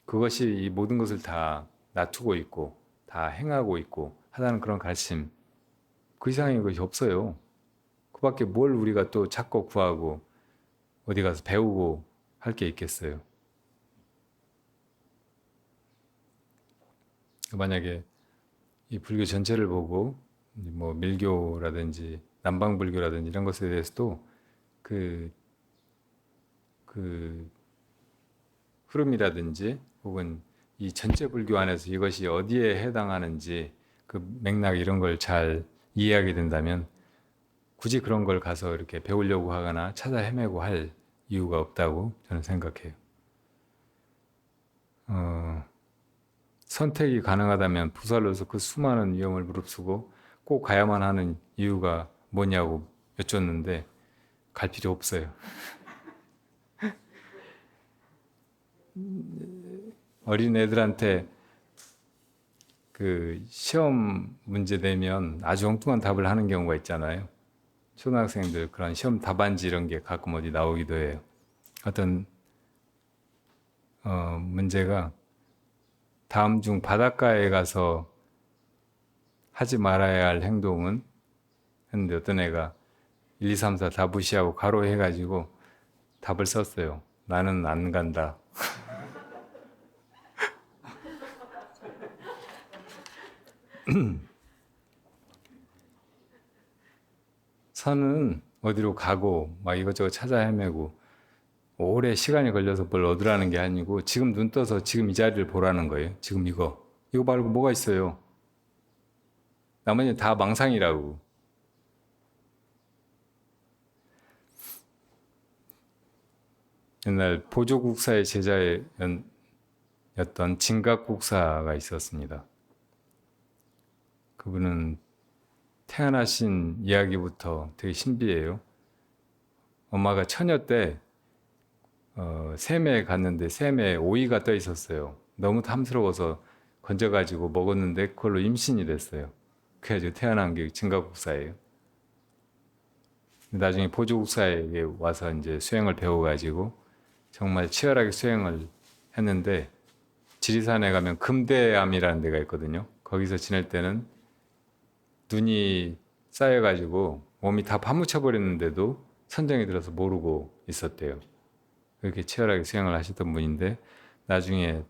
S1: 그것이 이 모든 것을 다 놔두고 있고 다 행하고 있고 하다는 그런 가르침 그 이상의 것이 없어요. 그 밖에 뭘 우리가 또 찾고 구하고 어디 가서 배우고 할 게 있겠어요. 만약에 이 불교 전체를 보고 뭐 밀교라든지 남방불교라든지 이런 것에 대해서도 그, 그 흐름이라든지 혹은 이 전체 불교 안에서 이것이 어디에 해당하는지 그 맥락 이런 걸 잘 이해하게 된다면 굳이 그런 걸 가서 이렇게 배우려고 하거나 찾아 헤매고 할 이유가 없다고 저는 생각해요. 선택이 가능하다면 부살로서 그 수많은 위험을 무릅쓰고 꼭 가야만 하는 이유가 뭐냐고 여쭙는데 갈 필요 없어요. 어린 애들한테 그 시험 문제 내면 아주 엉뚱한 답을 하는 경우가 있잖아요. 초등학생들 그런 시험 답안지 이런 게 가끔 어디 나오기도 해요. 어떤 문제가 다음 중 바닷가에 가서 하지 말아야 할 행동은 했는데 어떤 애가 1, 2, 3, 4 다 무시하고 가로 해가지고 답을 썼어요. 나는 안 간다. 선은 어디로 가고 막 이것저것 찾아 헤매고 오래 시간이 걸려서 뭘 얻으라는 게 아니고 지금 눈 떠서 지금 이 자리를 보라는 거예요. 지금 이거 말고 뭐가 있어요? 나머지는 다 망상이라고. 옛날 보조국사의 제자였던 진각국사가 있었습니다. 그분은 태어나신 이야기부터 되게 신비해요. 엄마가 처녀 때 샘에 갔는데 샘에 오이가 떠 있었어요. 너무 탐스러워서 건져가지고 먹었는데 그걸로 임신이 됐어요. 그래가지고 태어난 게 진각국사예요. 나중에 보조국사에게 와서 이제 수행을 배워가지고 정말 치열하게 수행을 했는데 지리산에 가면 금대암이라는 데가 있거든요. 거기서 지낼 때는 눈이 쌓여가지고 몸이 다 파묻혀 버렸는데도 선정이 들어서 모르고 있었대요. 그렇게 치열하게 수행을 하셨던 분인데 나중에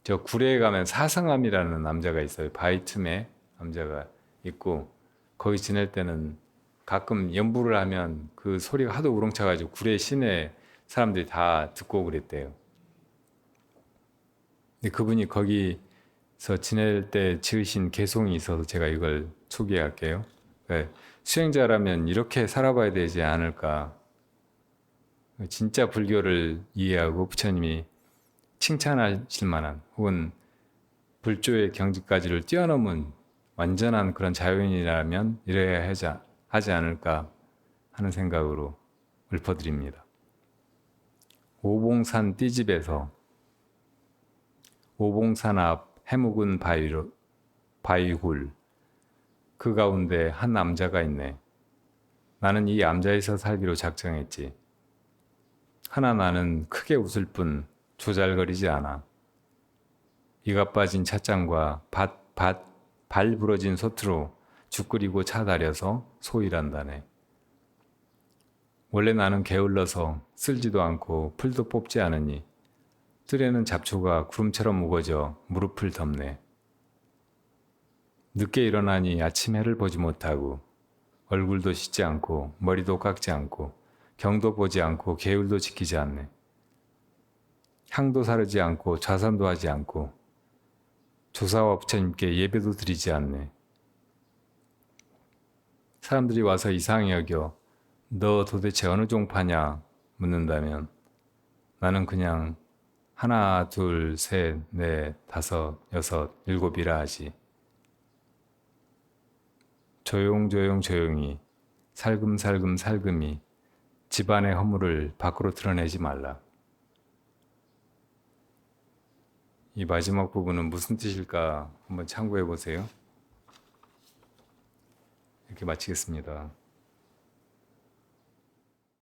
S1: 저 구례에 가면 사성암이라는 남자가 있어요. 바위 틈에 남자가 있고 거기 지낼 때는 가끔 연부를 하면 그 소리가 하도 우렁차가지고 구례 시내 사람들이 다 듣고 그랬대요. 근데 그분이 거기서 지낼 때 지으신 개송이 있어서 제가 이걸 소개할게요. 네, 수행자라면 이렇게 살아봐야 되지 않을까. 진짜 불교를 이해하고 부처님이 칭찬하실 만한 혹은 불조의 경지까지를 뛰어넘은 완전한 그런 자연이라면 이래야 하지 않을까 하는 생각으로 읊어드립니다. 오봉산 띠집에서 오봉산 앞 해묵은 바위굴 그 가운데 한 남자가 있네. 나는 이 암자에서 살기로 작정했지. 하나 나는 크게 웃을 뿐 조잘거리지 않아. 이가 빠진 찻잔과 발 부러진 소트로 죽 끓이고 차 다려서 소일한다네. 원래 나는 게을러서 쓸지도 않고 풀도 뽑지 않으니 뜰에는 잡초가 구름처럼 우거져 무릎을 덮네. 늦게 일어나니 아침 해를 보지 못하고 얼굴도 씻지 않고 머리도 깎지 않고 경도 보지 않고 계율도 지키지 않네. 향도 사르지 않고 좌선도 하지 않고 조사와 부처님께 예배도 드리지 않네. 사람들이 와서 이상히 여겨 너 도대체 어느 종파냐 묻는다면 나는 그냥 하나, 둘, 셋, 넷, 다섯, 여섯, 일곱이라 하지. 조용히 살금살금이 집안의 허물을 밖으로 드러내지 말라. 이 마지막 부분은 무슨 뜻일까 한번 참고해 보세요. 이렇게 마치겠습니다.